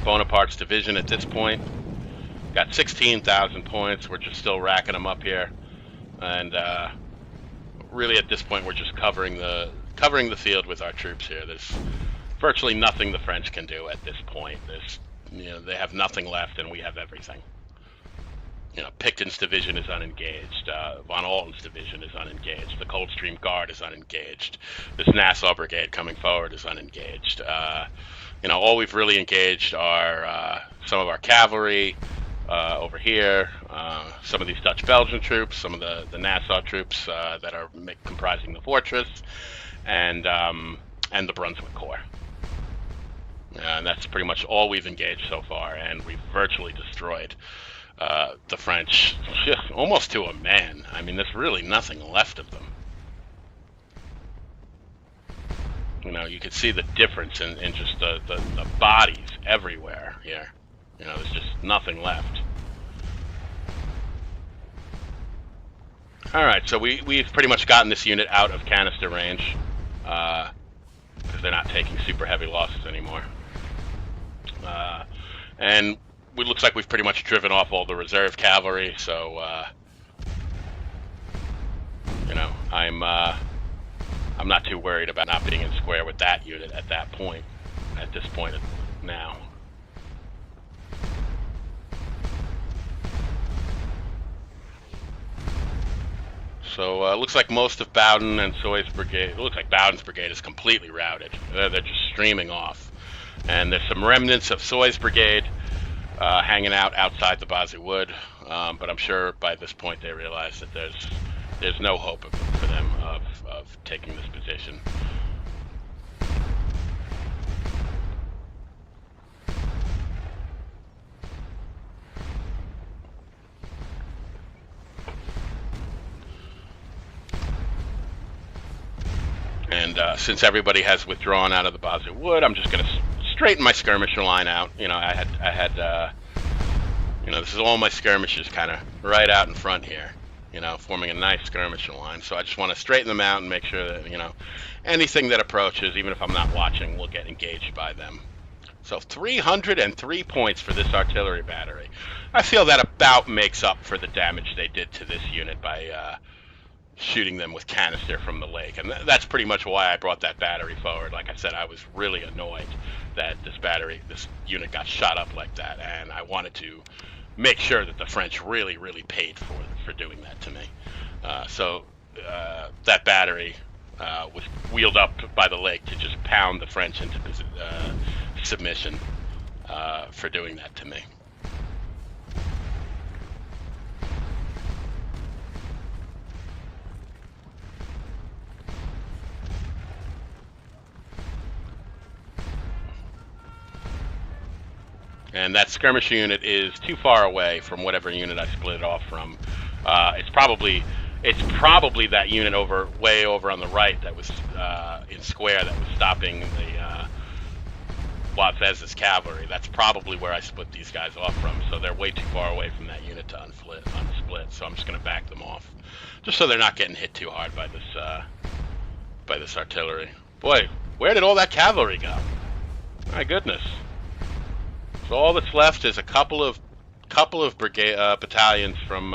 Bonaparte's division at this point. Got 16,000 points. We're just still racking them up here, and really at this point we're just covering the field with our troops here. There's virtually nothing the French can do at this point. They have nothing left, and we have everything. Picton's division is unengaged. Von Alten's division is unengaged. The Coldstream Guard is unengaged. This Nassau Brigade coming forward is unengaged. All we've really engaged are some of our cavalry over here, some of these Dutch-Belgian troops, some of the Nassau troops that are comprising the fortress, and the Brunswick Corps. And that's pretty much all we've engaged so far, and we've virtually destroyed the French almost to a man. I mean, there's really nothing left of them. You could see the difference in just the bodies everywhere here. There's just nothing left. All right, so we've pretty much gotten this unit out of canister range because they're not taking super heavy losses anymore. And it looks like we've pretty much driven off all the reserve cavalry, so I'm not too worried about not being in square with that unit at this point now. So it looks like most of Bowden and Soy's brigade, it looks like Bowden's brigade is completely routed. They're just streaming off. And there's some remnants of Soy's brigade hanging out outside the Bazzi Wood, but I'm sure by this point they realize that there's no hope for them of taking this position. And since everybody has withdrawn out of the Bazzi Wood, I'm just going to straighten my skirmisher line out. I had this is all my skirmishers kind of right out in front here, forming a nice skirmisher line. So I just want to straighten them out and make sure that, anything that approaches, even if I'm not watching, will get engaged by them. So 303 points for this artillery battery. I feel that about makes up for the damage they did to this unit by shooting them with canister from the lake. And that's pretty much why I brought that battery forward. Like I said, I was really annoyed that this unit got shot up like that, and I wanted to make sure that the French really, really paid for doing that to me. So that battery was wheeled up by the lake to just pound the French into submission for doing that to me. And that skirmisher unit is too far away from whatever unit I split it off from. It's probably that unit way over on the right that was in square that was stopping the Watzez's cavalry. That's probably where I split these guys off from. So they're way too far away from that unit to unsplit. So I'm just going to back them off, just so they're not getting hit too hard by this artillery. Boy, where did all that cavalry go? My goodness. So all that's left is a couple of battalions from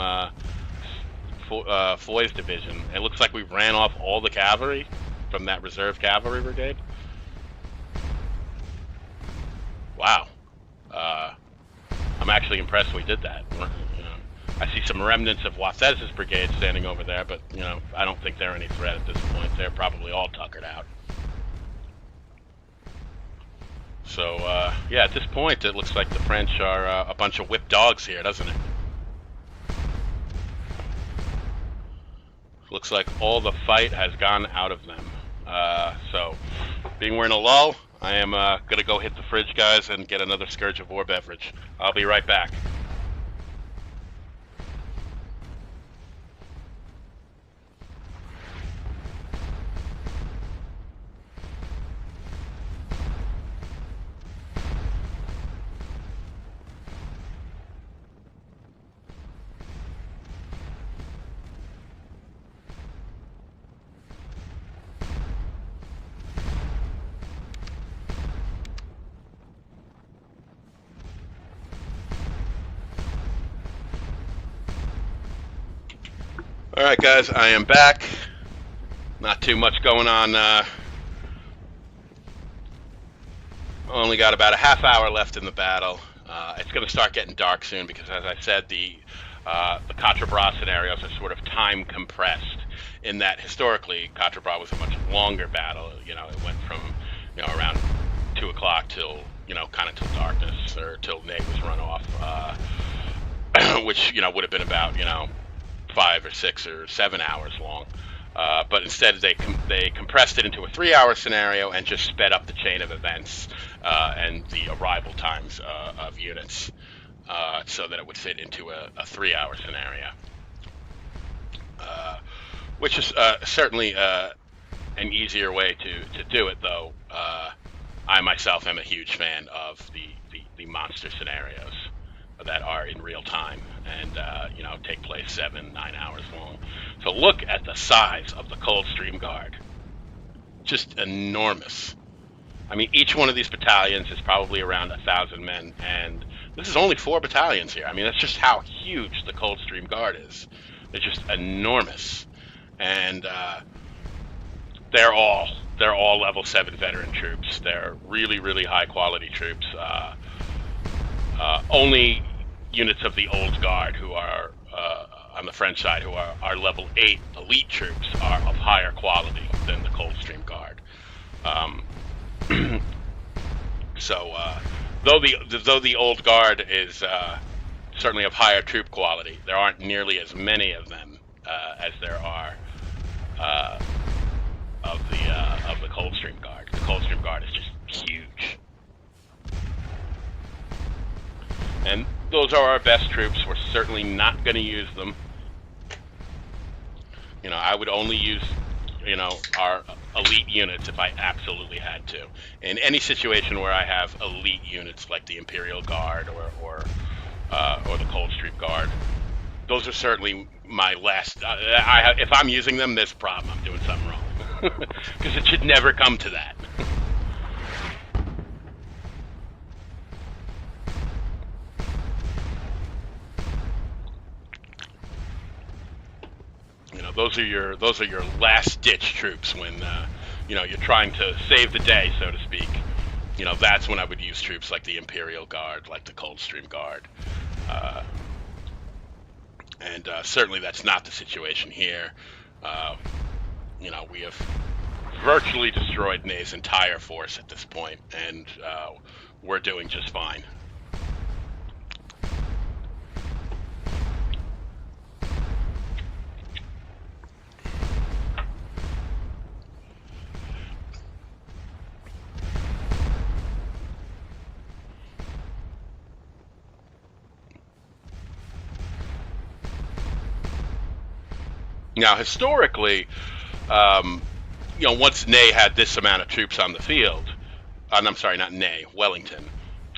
Foy's division. It looks like we ran off all the cavalry from that reserve cavalry brigade. Wow. I'm actually impressed we did that. I see some remnants of Watzez's brigade standing over there, but I don't think they're any threat at this point. They're probably all tuckered out. So, yeah, at this point, it looks like the French are a bunch of whipped dogs here, doesn't it? Looks like all the fight has gone out of them. So, being we're in a lull, I am going to go hit the fridge, guys, and get another Scourge of War beverage. I'll be right back. All right, guys, I am back. Not too much going on. Only got about a half hour left in the battle. It's going to start getting dark soon because, as I said, the Quatre Bras scenarios are sort of time compressed. In that historically, Quatre Bras was a much longer battle. You know, it went from around 2 o'clock till kind of till darkness or till Nate was run off, which would have been about 5 or 6 or 7 hours long. But instead they compressed it into a 3-hour scenario and just sped up the chain of events and the arrival times of units so that it would fit into a 3-hour scenario, which is certainly an easier way to do it, though. I myself am a huge fan of the monster scenarios that are in real time and take place 7-9 hours long. So look at the size of the Coldstream Guard. Just enormous. I mean, each one of these battalions is probably around 1,000 men, and this is only 4 battalions here. I mean, that's just how huge the Coldstream Guard is. They're just enormous, and they're all level 7 veteran troops. They're really, really high quality troops. Only units of the Old Guard, who are on the French side, who are level 8 elite troops, are of higher quality than the Coldstream Guard. So though the Old Guard is certainly of higher troop quality, there aren't nearly as many of them as there are of the Coldstream Guard. The Coldstream Guard is just huge. And those are our best troops. We're certainly not going to use them. I would only use, our elite units if I absolutely had to. In any situation where I have elite units like the Imperial Guard or the Coldstream Guard, those are certainly my last. If I'm using them, there's a problem. I'm doing something wrong because it should never come to that. Those are your last ditch troops when you're trying to save the day, so to speak. That's when I would use troops like the Imperial Guard, like the Coldstream Guard, and certainly that's not the situation here. We have virtually destroyed Ney's entire force at this point, and we're doing just fine. Now, historically, once Ney had this amount of troops on the field, I'm sorry, not Ney, Wellington,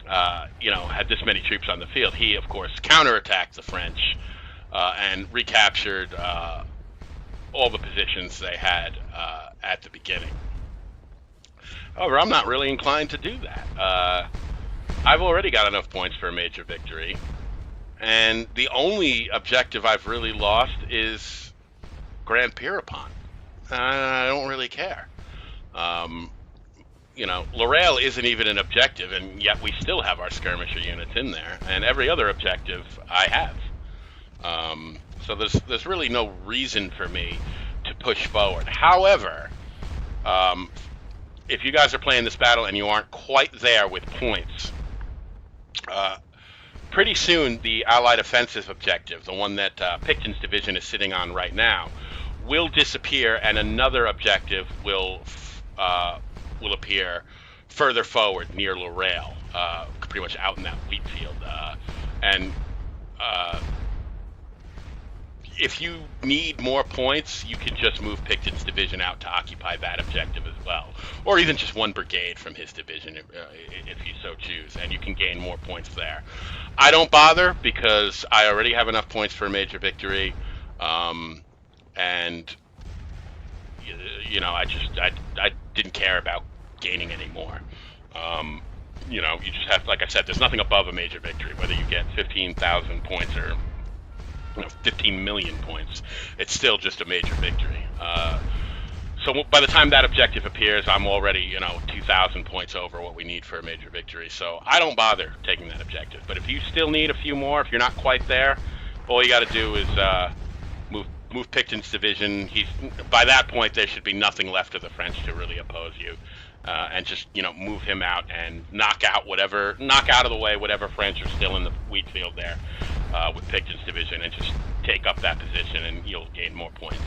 had this many troops on the field, he, of course, counterattacked the French and recaptured all the positions they had at the beginning. However, I'm not really inclined to do that. I've already got enough points for a major victory, and the only objective I've really lost is Grand Pierrepont. I don't really care. Lorraine isn't even an objective, and yet we still have our skirmisher units in there, and every other objective I have. So there's really no reason for me to push forward. However, if you guys are playing this battle and you aren't quite there with points, pretty soon the Allied offensive objective, the one that Picton's division is sitting on right now, will disappear, and another objective will appear further forward near Lorraine, pretty much out in that wheat field. And if you need more points, you can just move Picton's division out to occupy that objective as well, or even just one brigade from his division if you so choose, and you can gain more points there. I don't bother because I already have enough points for a major victory, and you know, I didn't care about gaining any more. You know, you just have, like I said, there's nothing above a major victory, whether you get 15,000 points or 15 million points. It's still just a major victory. So by the time that objective appears, I'm already, 2,000 points over what we need for a major victory. So I don't bother taking that objective. But if you still need a few more, if you're not quite there, all you got to do is move Picton's division. By that point, there should be nothing left of the French to really oppose you. And just, move him out and knock out of the way whatever French are still in the wheat field there with Picton's division, and just take up that position, and you'll gain more points.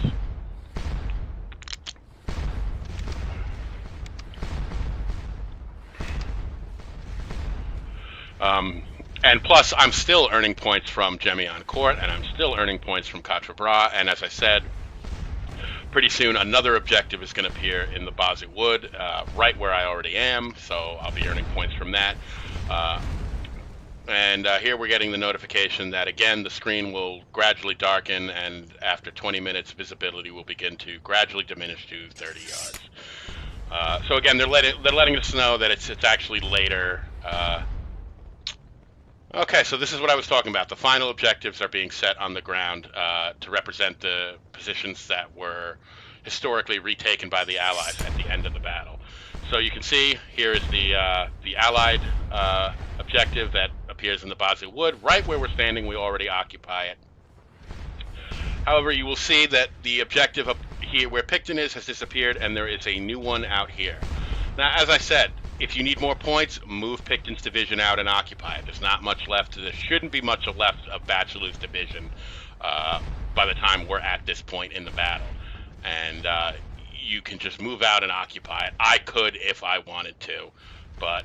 And plus, I'm still earning points from Gemion Court, and I'm still earning points from Quatre Bras, and as I said, pretty soon another objective is going to appear in the Posit Wood, right where I already am, so I'll be earning points from that. And here we're getting the notification that, again, the screen will gradually darken, and after 20 minutes, visibility will begin to gradually diminish to 30 yards. So again, they're letting us know that it's actually later. Okay, so this is what I was talking about. The final objectives are being set on the ground to represent the positions that were historically retaken by the Allies at the end of the battle. So you can see here is the Allied objective that appears in the Posit Wood. Right where we're standing, we already occupy it. However, you will see that the objective up here where Picton is has disappeared, and there is a new one out here. Now, as I said, if you need more points, move Picton's division out and occupy it. There's not much left. There shouldn't be much left of Bachelou's division by the time we're at this point in the battle. And you can just move out and occupy it. I could if I wanted to, but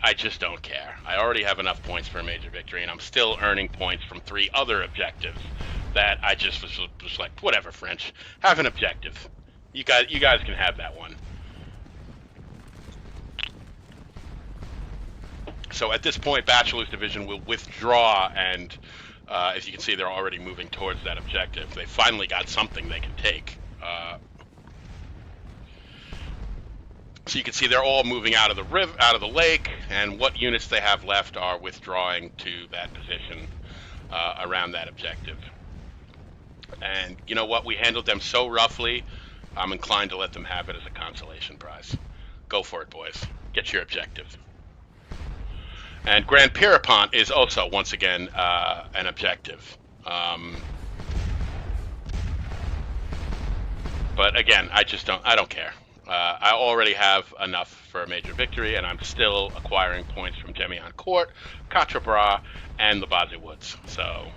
I just don't care. I already have enough points for a major victory, and I'm still earning points from 3 other objectives that I just was like, whatever, French, have an objective. You guys can have that one. So at this point, Bachelou's division will withdraw, and as you can see, they're already moving towards that objective. They finally got something they can take. So you can see they're all moving out of the lake, and what units they have left are withdrawing to that position around that objective. And you know what? We handled them so roughly, I'm inclined to let them have it as a consolation prize. Go for it, boys. Get your objective. And Grand Pierrepont is also, once again, an objective. But again, I don't care. I already have enough for a major victory, and I'm still acquiring points from Gemion Court, Quatre Bras, and the Posit Woods. So,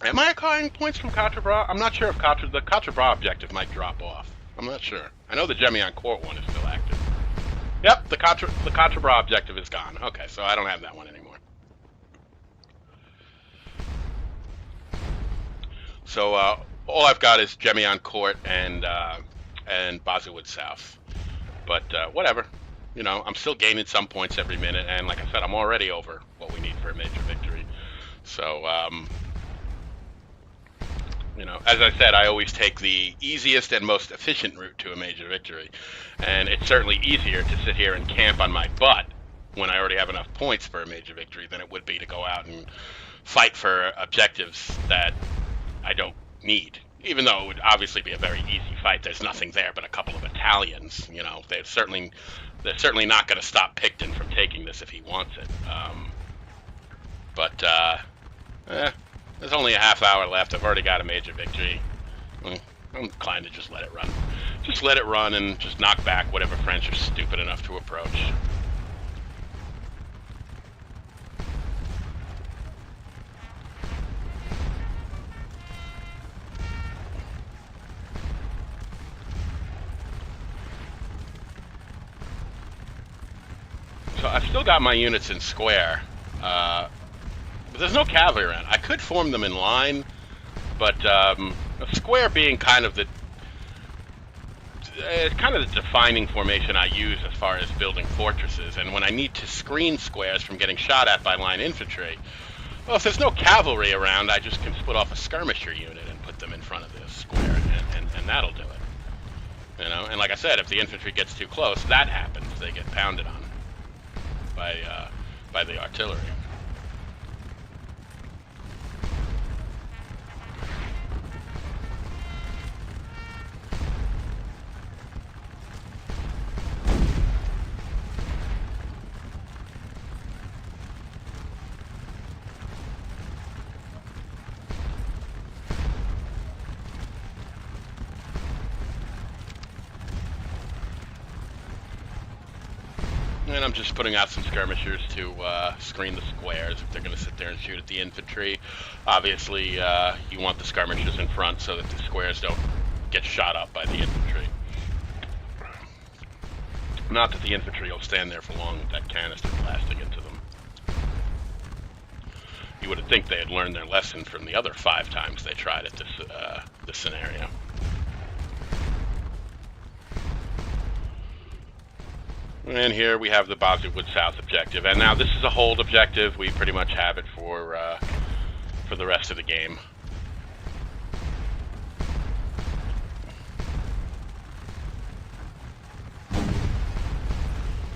Am I acquiring points from Quatre Bras? I'm not sure if the Quatre Bras objective might drop off. I'm not sure. I know the Gemion Court one is still active. Yep, the Quatre Bras objective is gone. Okay, so I don't have that one anymore. So all I've got is Gemion Court and Posit Wood South. But whatever. You know, I'm still gaining some points every minute, and like I said, I'm already over what we need for a major victory. So, you know, as I said, I always take the easiest and most efficient route to a major victory. And it's certainly easier to sit here and camp on my butt when I already have enough points for a major victory than it would be to go out and fight for objectives that I don't need. Even though it would obviously be a very easy fight, there's nothing there but a couple of battalions. You know, they're certainly not going to stop Picton from taking this if he wants it. There's only a half hour left. I've already got a major victory. I'm inclined to just let it run. Just let it run and just knock back whatever French are stupid enough to approach. still got my units in square, but there's no cavalry around. I could form them in line, but a square being kind of the defining formation I use as far as building fortresses. And when I need to screen squares from getting shot at by line infantry, well, if there's no cavalry around, I just can split off a skirmisher unit and put them in front of the square, and that'll do it. You know, and like I said, if the infantry gets too close, that happens. They get pounded on by the artillery. And I'm just putting out some skirmishers to screen the squares if they're going to sit there and shoot at the infantry. Obviously, you want the skirmishers in front so that the squares don't get shot up by the infantry. Not that the infantry will stand there for long with that canister blasting into them. You would think they had learned their lesson from the other 5 times they tried at this scenario. And here we have the Bosleywood South objective, and now this is a hold objective. We pretty much have it for the rest of the game.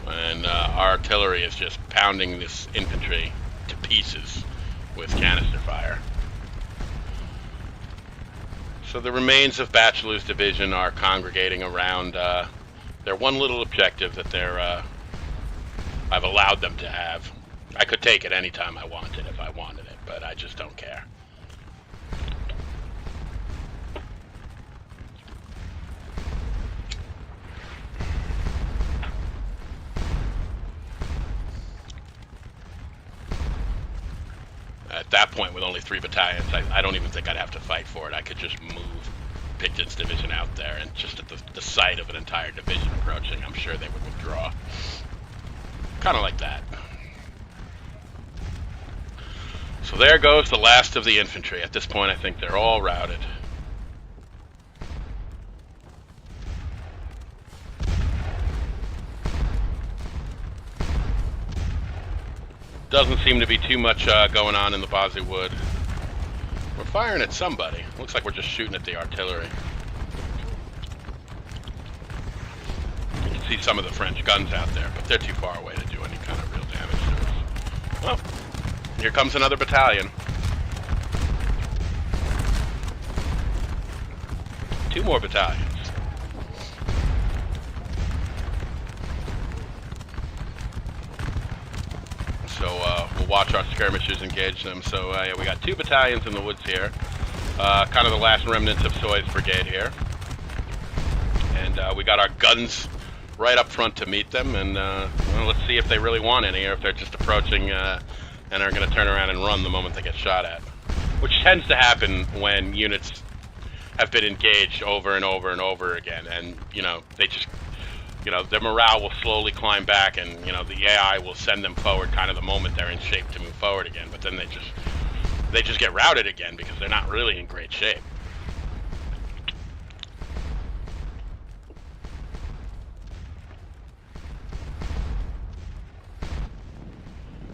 And our artillery is just pounding this infantry to pieces with canister fire. So the remains of Batchelor's division are congregating around their one little objective that I've allowed them to have. I could take it anytime I wanted if I wanted it, but I just don't care. At that point, with only 3 battalions, I don't even think I'd have to fight for it. I could just move Picton's division out there, and just at the sight of an entire division approaching, I'm sure they would withdraw. Kind of like that. So there goes the last of the infantry. At this point, I think they're all routed. Doesn't seem to be too much going on in the Bosleywood. We're firing at somebody. Looks like we're just shooting at the artillery. You can see some of the French guns out there, but they're too far away to do any kind of real damage to us. Well, here comes another battalion. 2 more battalions. So we'll watch our skirmishers engage them. So yeah, we got 2 battalions in the woods here. Kind of the last remnants of Soy's brigade here. And we got our guns right up front to meet them. And well, let's see if they really want any, or if they're just approaching and are going to turn around and run the moment they get shot at. Which tends to happen when units have been engaged over and over and over again. And, you know, they just... You know, their morale will slowly climb back, and, you know, the AI will send them forward kind of the moment they're in shape to move forward again. But then they just get routed again because they're not really in great shape.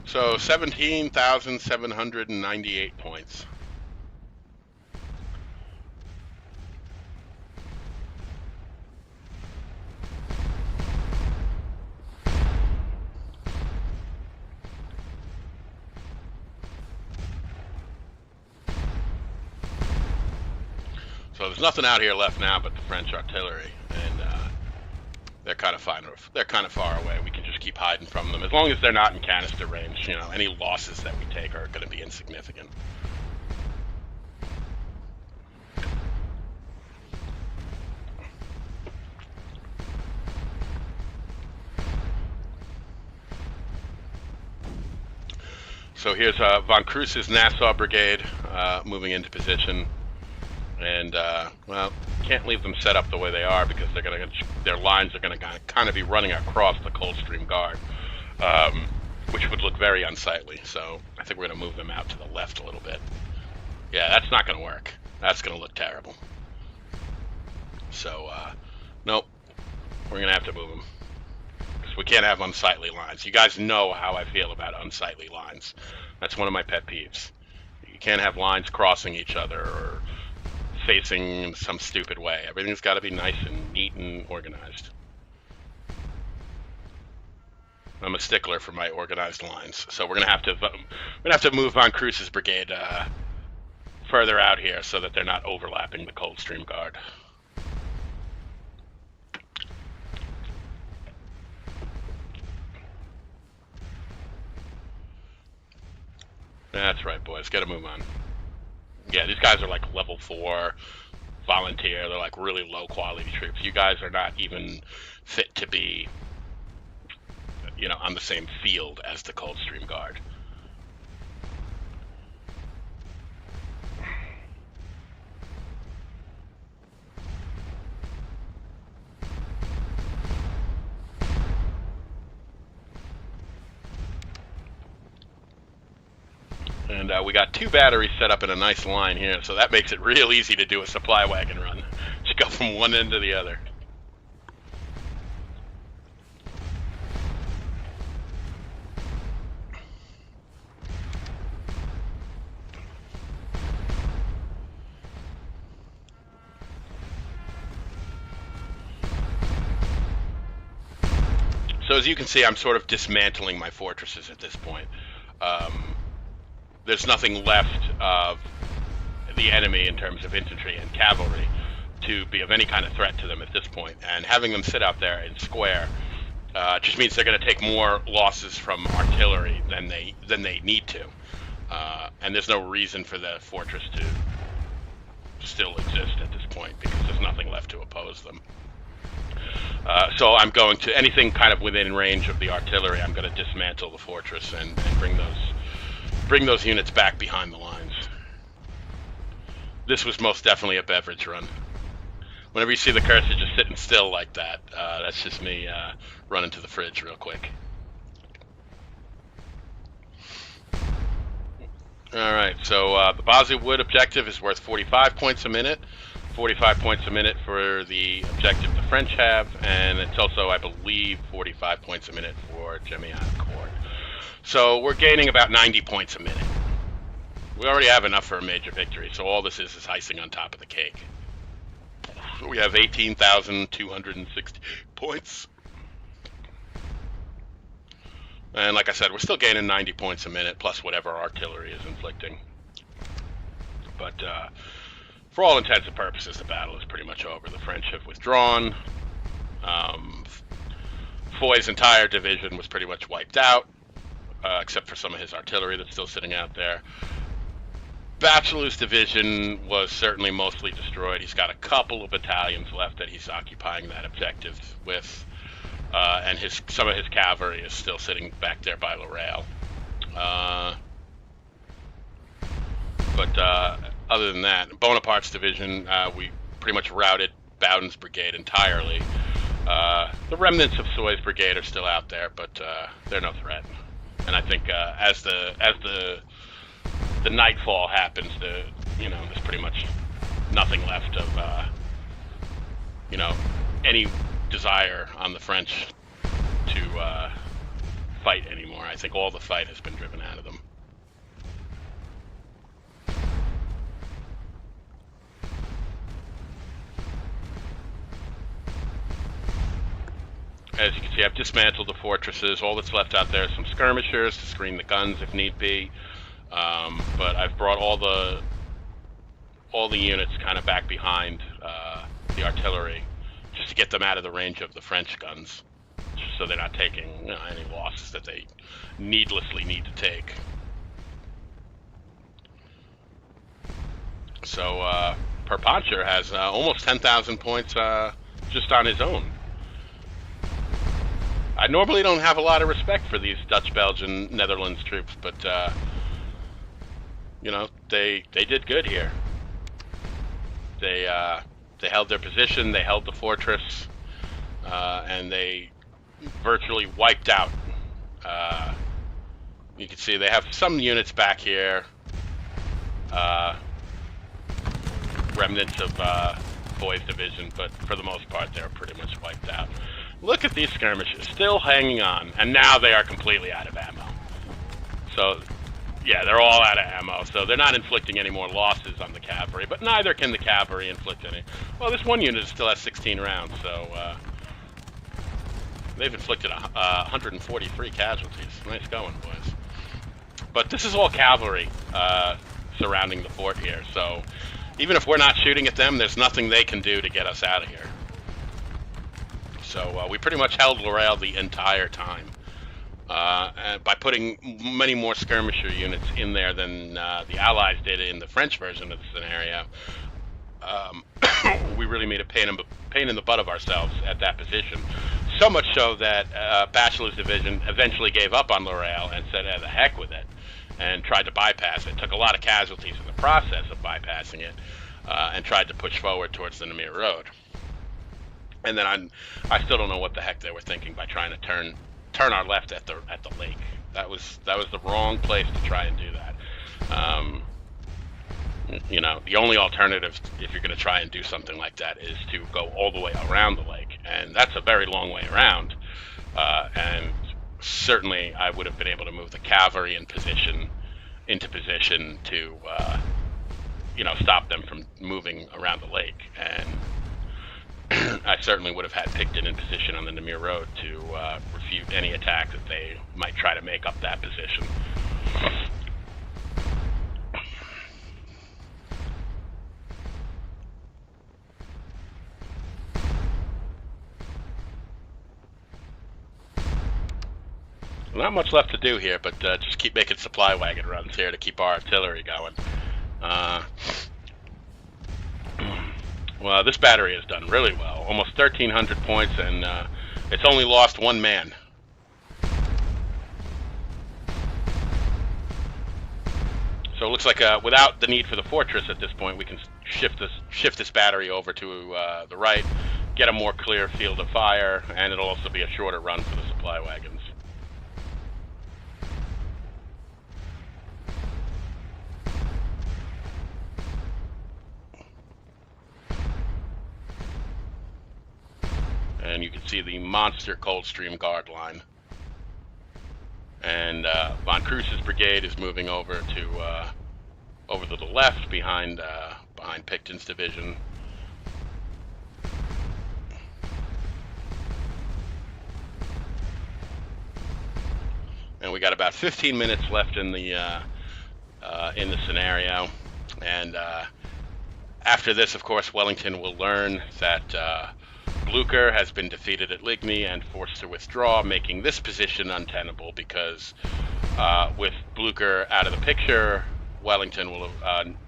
So 17,798 points. So there's nothing out here left now but the French artillery, and they're kind of fine. They're kind of far away. We can just keep hiding from them as long as they're not in canister range. You know, any losses that we take are going to be insignificant. So here's von Kruse's Nassau Brigade moving into position. And, well, can't leave them set up the way they are because they're their lines are going to kind of be running across the Coldstream Guard. which would look very unsightly. So I think we're going to move them out to the left a little bit. Yeah, that's not going to work. That's going to look terrible. So, nope, we're going to have to move them. Because we can't have unsightly lines. You guys know how I feel about unsightly lines. That's one of my pet peeves. You can't have lines crossing each other or facing in some stupid way. Everything's got to be nice and neat and organized. I'm a stickler for my organized lines, so we're gonna have to move Von Cruz's brigade further out here so that they're not overlapping the Coldstream Guard. That's right, boys. Gotta move on. Yeah, these guys are like level 4 volunteer. They're like really low quality troops. You guys are not even fit to be, you know, on the same field as the Coldstream Guard. And we got 2 batteries set up in a nice line here, so that makes it real easy to do a supply wagon run. Just go from one end to the other. So as you can see, I'm sort of dismantling my fortresses at this point. There's nothing left of the enemy in terms of infantry and cavalry to be of any kind of threat to them at this point. And having them sit out there in square just means they're going to take more losses from artillery than they need to. And there's no reason for the fortress to still exist at this point because there's nothing left to oppose them. So I'm going to, anything kind of within range of the artillery, I'm going to dismantle the fortress and bring those units back behind the lines. This was most definitely a beverage run. Whenever you see the cursor just sitting still like that, that's just me running to the fridge real quick. Alright, so the Bazi Wood objective is worth 45 points a minute. 45 points a minute for the objective the French have, and it's also, I believe, 45 points a minute for Gemiana Court. So we're gaining about 90 points a minute. We already have enough for a major victory, so all this is icing on top of the cake. So we have 18,260 points. And like I said, we're still gaining 90 points a minute, plus whatever artillery is inflicting. But for all intents and purposes, the battle is pretty much over. The French have withdrawn. Foy's entire division was pretty much wiped out, except for some of his artillery that's still sitting out there. Bachelor's division was certainly mostly destroyed. He's got a couple of battalions left that he's occupying that objective with, and some of his cavalry is still sitting back there by Lorraine. But other than that, Bonaparte's division, we pretty much routed Bowden's brigade entirely. The remnants of Soy's brigade are still out there, but they're no threat. And I think as the nightfall happens, there's pretty much nothing left of any desire on the French to fight anymore. I think all the fight has been driven out of them. As you can see, I've dismantled the fortresses. All that's left out there is some skirmishers to screen the guns if need be. But I've brought all the units kind of back behind the artillery, just to get them out of the range of the French guns, just so they're not taking any losses that they needlessly need to take. So Perponcher has almost 10,000 points just on his own. I normally don't have a lot of respect for these Dutch, Belgian, Netherlands troops, but they did good here. They held their position, they held the fortress, and they virtually wiped out You can see they have some units back here, remnants of Foy's division, but for the most part they're pretty much wiped out. Look at these skirmishers, still hanging on, and now they are completely out of ammo. So, yeah, they're all out of ammo, so they're not inflicting any more losses on the cavalry, but neither can the cavalry inflict any. Well, this one unit still has 16 rounds, so they've inflicted 143 casualties. Nice going, boys. But this is all cavalry surrounding the fort here, so even if we're not shooting at them, there's nothing they can do to get us out of here. So we pretty much held Laurel the entire time. By putting many more skirmisher units in there than the Allies did in the French version of the scenario, we really made a pain in the butt of ourselves at that position. So much so that Bachelor's division eventually gave up on Laurel and said, the heck with it, and tried to bypass it. Took a lot of casualties in the process of bypassing it, and tried to push forward towards the Namur Road. And then I still don't know what the heck they were thinking by trying to turn our left at the lake. That was the wrong place to try and do that. You know, the only alternative, if you're going to try and do something like that, is to go all the way around the lake, and that's a very long way around. And certainly, I would have been able to move the cavalry into position to, you know, stop them from moving around the lake. And I certainly would have had Picton in position on the Namur Road to refute any attack that they might try to make up that position. Not much left to do here, but just keep making supply wagon runs here to keep our artillery going. Well, this battery has done really well. Almost 1,300 points, and it's only lost one man. So it looks like without the need for the fortress at this point, we can shift this battery over to the right, get a more clear field of fire, and it'll also be a shorter run for the supply wagons. And you can see the monster Coldstream Guard line. And von Cruz's brigade is moving over to the left behind Picton's division. And we got about 15 minutes left in the scenario. And after this, of course, Wellington will learn that Blucher has been defeated at Ligny and forced to withdraw, making this position untenable because with Blucher out of the picture,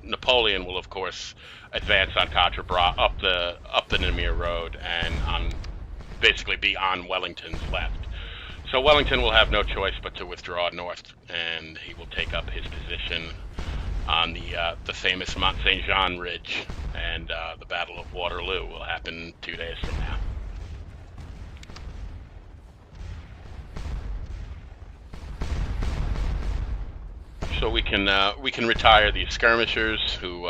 Napoleon will of course advance on Quatre Bras up the Namur Road and basically be on Wellington's left. So Wellington will have no choice but to withdraw north, and he will take up his position on the famous Mont Saint Jean Ridge, and the Battle of Waterloo will happen 2 days from now. So we can retire these skirmishers who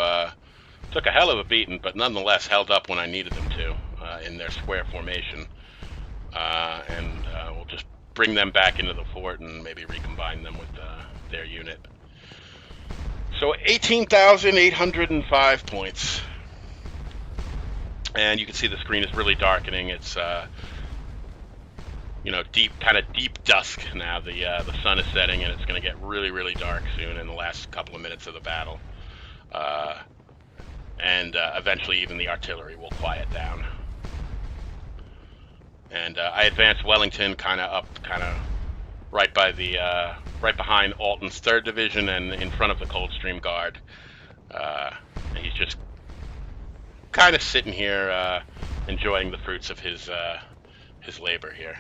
took a hell of a beating, but nonetheless held up when I needed them to in their square formation, and we'll just bring them back into the fort and maybe recombine them with their unit. So 18,805 points. And you can see the screen is really darkening. It's you know, kind of deep dusk now. The sun is setting, and it's going to get really, really dark soon in the last couple of minutes of the battle. And eventually even the artillery will quiet down. And I advanced Wellington kind of right behind Alton's 3rd Division and in front of the Coldstream Guard. He's just kind of sitting here enjoying the fruits of his labor here.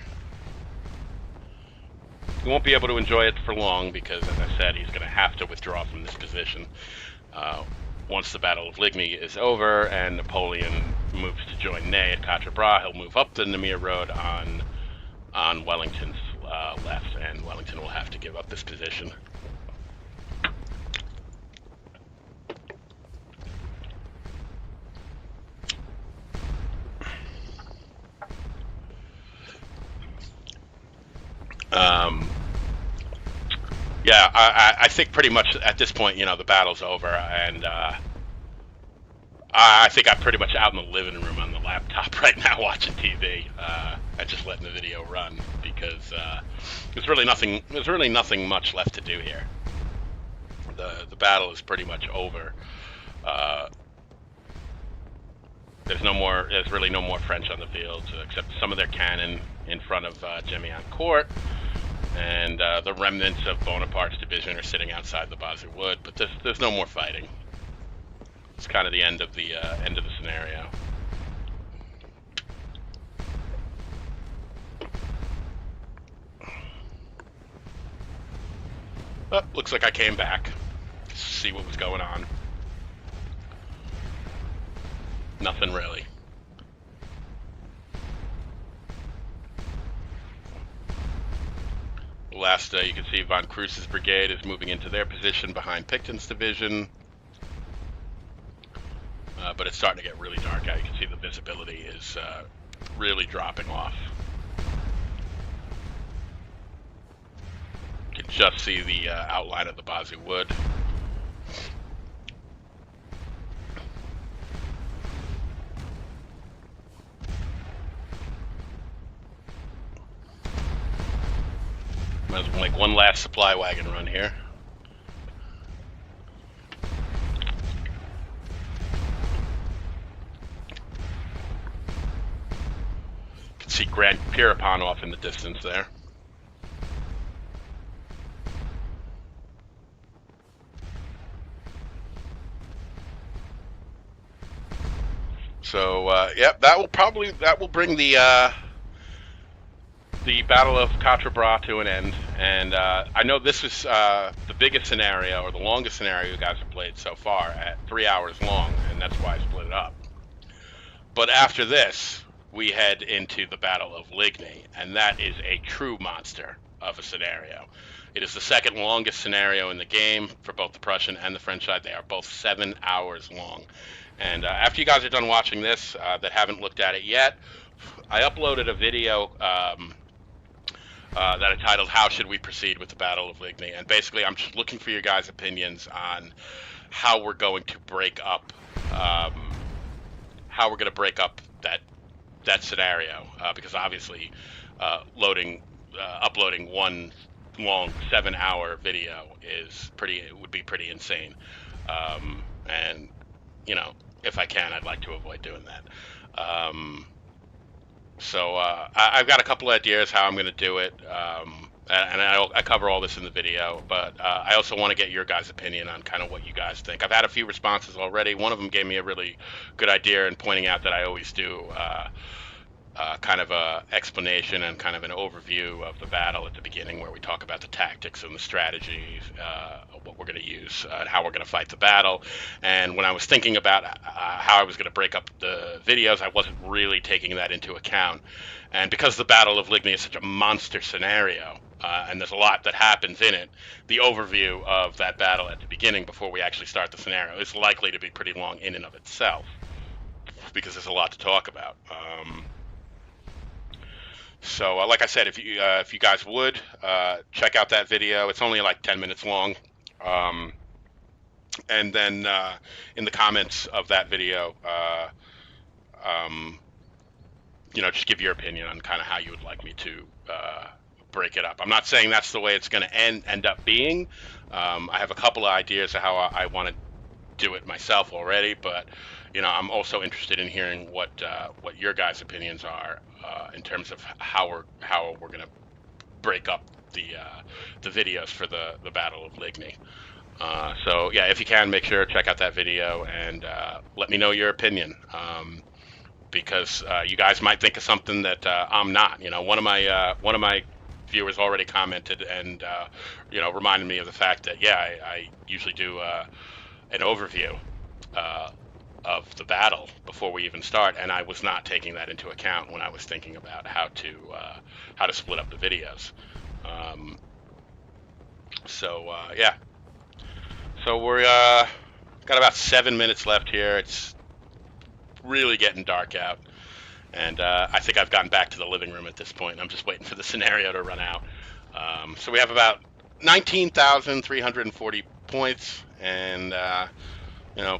He won't be able to enjoy it for long because, as I said, he's going to have to withdraw from this position once the Battle of Ligny is over and Napoleon moves to join Ney at Quatre Bras. He'll move up the Namur Road on Wellington's left, and Wellington will have to give up this position. Yeah, I think pretty much at this point, the battle's over, and I think I'm pretty much out in the living room on the laptop right now watching TV, and just letting the video run, because there's really nothing much left to do here. The battle is pretty much over. There's really no more French on the field, except some of their cannon in front of Gemion Court, and the remnants of Bonaparte's division are sitting outside the Basel Wood. But there's no more fighting. It's kind of the end of the scenario. Oh, looks like I came back to see what was going on. Nothing really. Last, you can see Von Cruz's brigade is moving into their position behind Picton's division. But it's starting to get really dark out. You can see the visibility is really dropping off. You can just see the outline of the Basel Wood. Might as well make one last supply wagon run here. You can see Grand Pierrepont off in the distance there. So, yep, that will bring the Battle of Quatre Bras to an end. And I know this is the biggest scenario, or the longest scenario you guys have played so far, at 3 hours long, and that's why I split it up. But after this, we head into the Battle of Ligny, and that is a true monster of a scenario. It is the second longest scenario in the game for both the Prussian and the French side. They are both 7 hours long. And after you guys are done watching this, that haven't looked at it yet, I uploaded a video that I titled "How Should We Proceed with the Battle of Ligny?" And basically, I'm just looking for your guys' opinions on how we're going to break up, that scenario, because obviously, uploading one long 7-hour video would be pretty insane, and if I can, I'd like to avoid doing that. So I've got a couple of ideas how I'm going to do it, and I cover all this in the video, but I also want to get your guys' opinion on kind of what you guys think. I've had a few responses already. One of them gave me a really good idea in pointing out that I always do kind of a explanation and kind of an overview of the battle at the beginning, where we talk about the tactics and the strategies, what we're going to use, and how we're going to fight the battle. And when I was thinking about how I was going to break up the videos, I wasn't really taking that into account. And because the Battle of Ligny is such a monster scenario, and there's a lot that happens in it, the overview of that battle at the beginning before we actually start the scenario is likely to be pretty long in and of itself, because there's a lot to talk about. So, like I said, if you guys would check out that video, it's only like 10 minutes long, and then in the comments of that video, just give your opinion on kind of how you would like me to break it up. I'm not saying that's the way it's going to end up being. I have a couple of ideas of how I want to do it myself already, but I'm also interested in hearing what your guys' opinions are in terms of how we're going to break up the videos for the Battle of Ligny. So yeah, if you can, make sure to check out that video and let me know your opinion, because you guys might think of something that I'm not. One of my viewers already commented and reminded me of the fact that I usually do an overview of the battle before we even start, and I was not taking that into account when I was thinking about how to split up the videos. Um, yeah, so we're got about 7 minutes left here. It's really getting dark out, and I think I've gotten back to the living room at this point. I'm just waiting for the scenario to run out. So we have about 19,340 points, and you know,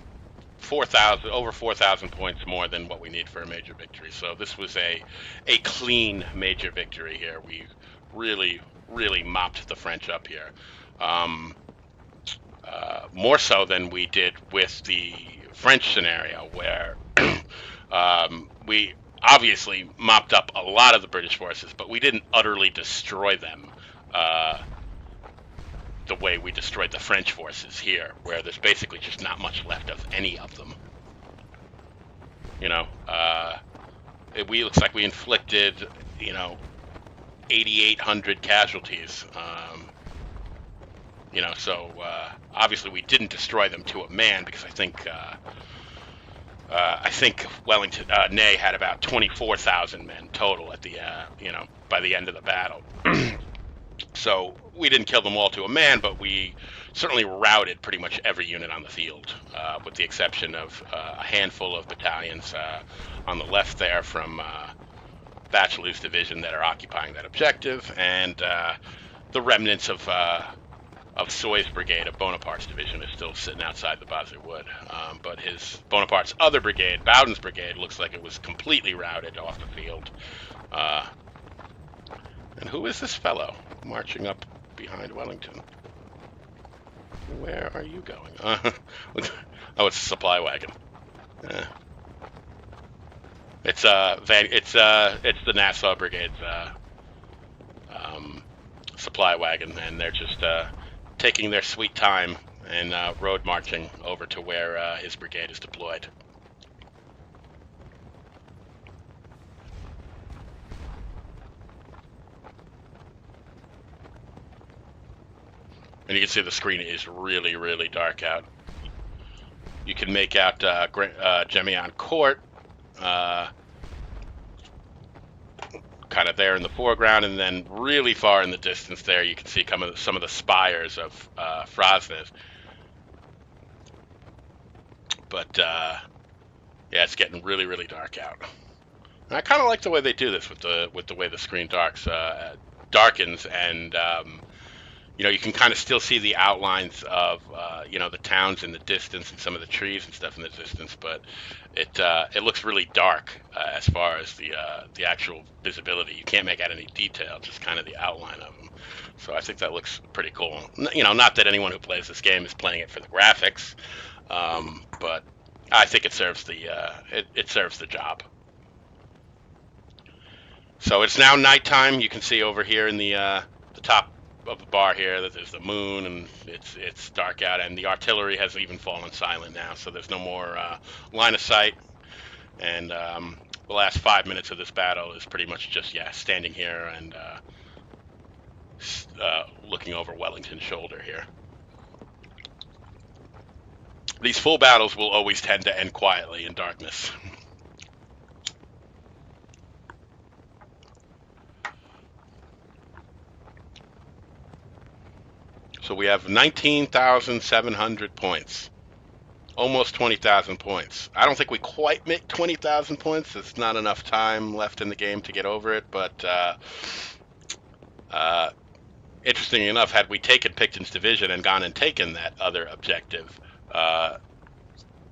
4,000 over 4,000 points more than what we need for a major victory. So this was a clean major victory here. We really mopped the French up here. More so than we did with the French scenario, where we obviously mopped up a lot of the British forces, but we didn't utterly destroy them the way we destroyed the French forces here, where there's basically just not much left of any of them. You know, it looks like we inflicted, 8,800 casualties. So obviously we didn't destroy them to a man, because I think Wellington, Ney had about 24,000 men total at the, by the end of the battle. So we didn't kill them all to a man, but we certainly routed pretty much every unit on the field, with the exception of a handful of battalions on the left there from Waterloo's division that are occupying that objective, and the remnants of Soy's brigade, of Bonaparte's division, is still sitting outside the Basel Wood. But Bonaparte's other brigade, Bowden's brigade, looks like it was completely routed off the field. And who is this fellow marching up behind Wellington? Where are you going? Oh, it's a supply wagon. It's the Nassau Brigade's supply wagon, and they're just taking their sweet time and road marching over to where his brigade is deployed. And you can see the screen is really dark out. You can make out Gemion Court, kind of there in the foreground, and then really far in the distance there you can see some of the spires of Frasnes. But yeah, it's getting really dark out. And I kind of like the way they do this with the way the screen darkens, and you can kind of still see the outlines of the towns in the distance and some of the trees and stuff in the distance, but it looks really dark as far as the actual visibility. You can't make out any detail, just kind of the outline of them. So I think that looks pretty cool. Not that anyone who plays this game is playing it for the graphics, but I think it serves the job. So it's now nighttime. You can see over here in the top of the bar here that there's the moon, and it's dark out, and the artillery has even fallen silent now, so there's no more line of sight. And the last 5 minutes of this battle is pretty much just standing here and looking over Wellington's shoulder here. These full battles will always tend to end quietly in darkness. So we have 19,700 points, almost 20,000 points. I don't think we quite make 20,000 points. There's not enough time left in the game to get over it. But interestingly enough, had we taken Picton's division and gone and taken that other objective,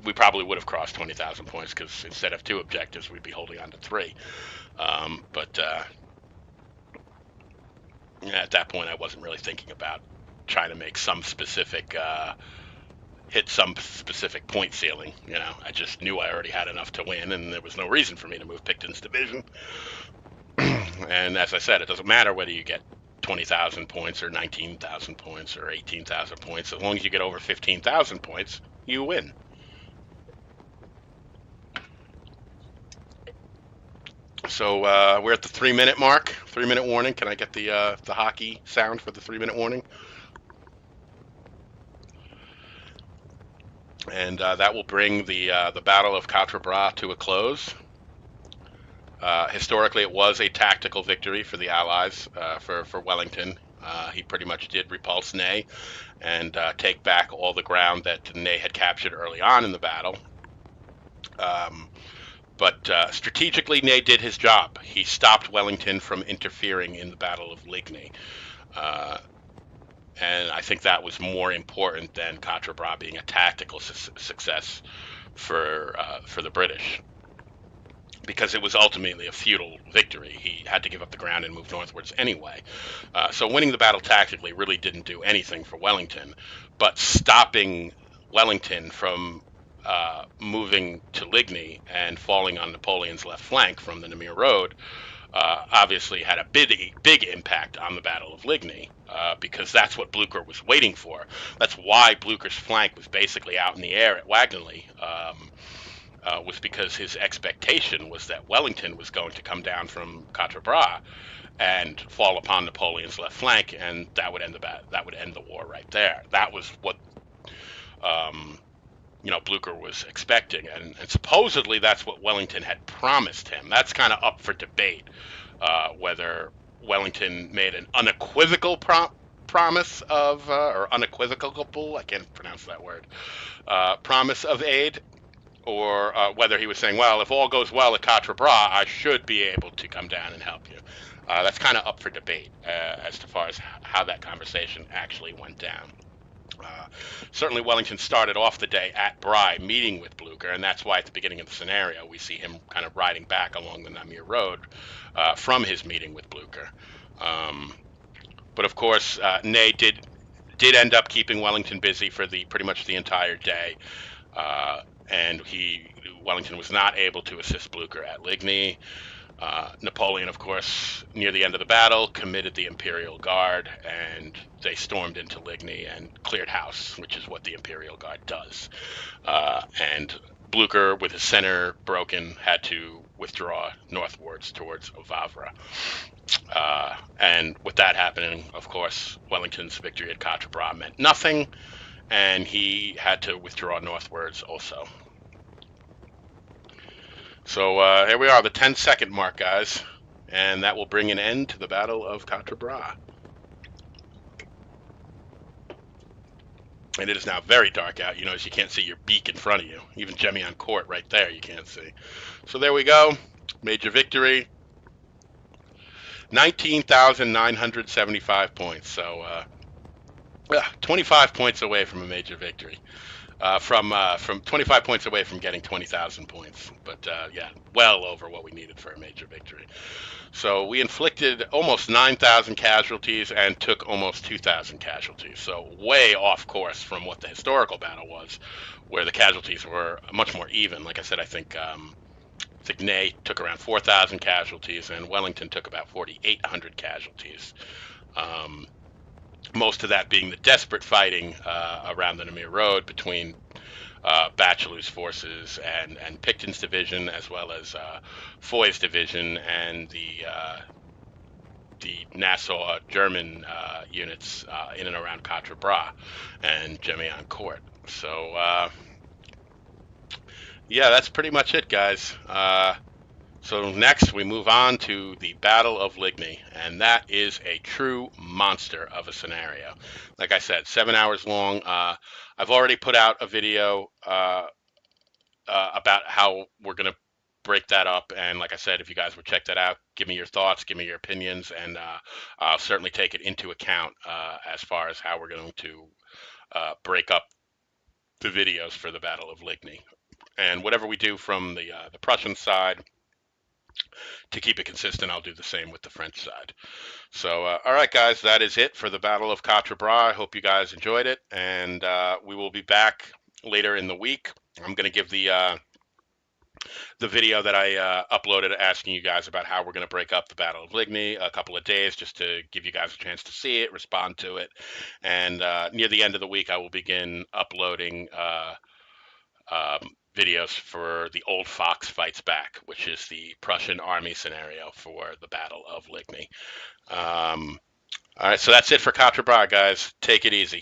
we probably would have crossed 20,000 points, because instead of 2 objectives, we'd be holding on to 3. But at that point, I wasn't really thinking about trying to make some specific hit some specific point ceiling. I just knew I already had enough to win, and there was no reason for me to move Picton's division. And as I said, it doesn't matter whether you get 20,000 points or 19,000 points or 18,000 points. As long as you get over 15,000 points, you win. So we're at the 3-minute mark. 3-minute warning. Can I get the hockey sound for the 3-minute warning? and that will bring the Battle of Quatre Bras to a close. Historically, it was a tactical victory for the Allies, for Wellington. He pretty much did repulse Ney and take back all the ground that Ney had captured early on in the battle. But strategically, Ney did his job. He stopped Wellington from interfering in the Battle of Ligny. And I think that was more important than Quatre Bras being a tactical success for the British, because it was ultimately a futile victory. He had to give up the ground and move northwards anyway. So winning the battle tactically really didn't do anything for Wellington, but stopping Wellington from moving to Ligny and falling on Napoleon's left flank from the Namur Road obviously had a big impact on the Battle of Ligny, because that's what Blucher was waiting for. That's why Blucher's flank was basically out in the air at Wagnally, was because his expectation was that Wellington was going to come down from Quatre Bras and fall upon Napoleon's left flank, and that would end the war right there. That was what Blucher was expecting, and supposedly that's what Wellington had promised him. That's kind of up for debate, whether Wellington made an unequivocal promise of, or unequivocal, I can't pronounce that word, promise of aid, or whether he was saying, well, if all goes well at Quatre Bras, I should be able to come down and help you. That's kind of up for debate as far as how that conversation actually went down. Certainly Wellington started off the day at Bry meeting with Blucher, and that's why at the beginning of the scenario we see him kind of riding back along the Namur Road from his meeting with Blucher. But of course, Ney did end up keeping Wellington busy for pretty much the entire day, and Wellington was not able to assist Blucher at Ligny. Napoleon, of course, near the end of the battle, committed the Imperial Guard, and they stormed into Ligny and cleared house, which is what the Imperial Guard does. And Blucher, with his center broken, had to withdraw northwards towards Wavre. And with that happening, of course, Wellington's victory at Quatre Bras meant nothing, and he had to withdraw northwards also. So here we are, the 10-second mark, guys, and that will bring an end to the Battle of Quatre Bras. And it is now very dark out. You notice you can't see your beak in front of you. Even Gemion Court right there you can't see. So there we go. Major victory. 19,975 points. So 25 points away from a major victory. From 25 points away from getting 20,000 points. But yeah, well over what we needed for a major victory. So we inflicted almost 9,000 casualties and took almost 2,000 casualties. So way off course from what the historical battle was, where the casualties were much more even. Like I said, I think Ney took around 4,000 casualties and Wellington took about 4,800 casualties. Most of that being the desperate fighting around the Namur Road between Bachelou's forces and Picton's division, as well as Foy's division and the Nassau German units in and around Quatre Bras and Gemion Court. So yeah, that's pretty much it, guys. So next we move on to the Battle of Ligny, and that is a true monster of a scenario. Like I said, 7 hours long. I've already put out a video about how we're going to break that up, and like I said, if you guys would check that out, give me your thoughts, give me your opinions, and I'll certainly take it into account as far as how we're going to break up the videos for the Battle of Ligny. And whatever we do from the Prussian side, to keep it consistent, I'll do the same with the French side. So, all right, guys, that is it for the Battle of Quatre Bras. I hope you guys enjoyed it, and we will be back later in the week. I'm going to give the video that I uploaded asking you guys about how we're going to break up the Battle of Ligny a couple of days, just to give you guys a chance to see it, respond to it. And near the end of the week, I will begin uploading videos for the Old Fox Fights Back, which is the Prussian army scenario for the Battle of Ligny. All right, so that's it for Quatre Bras, guys. Take it easy.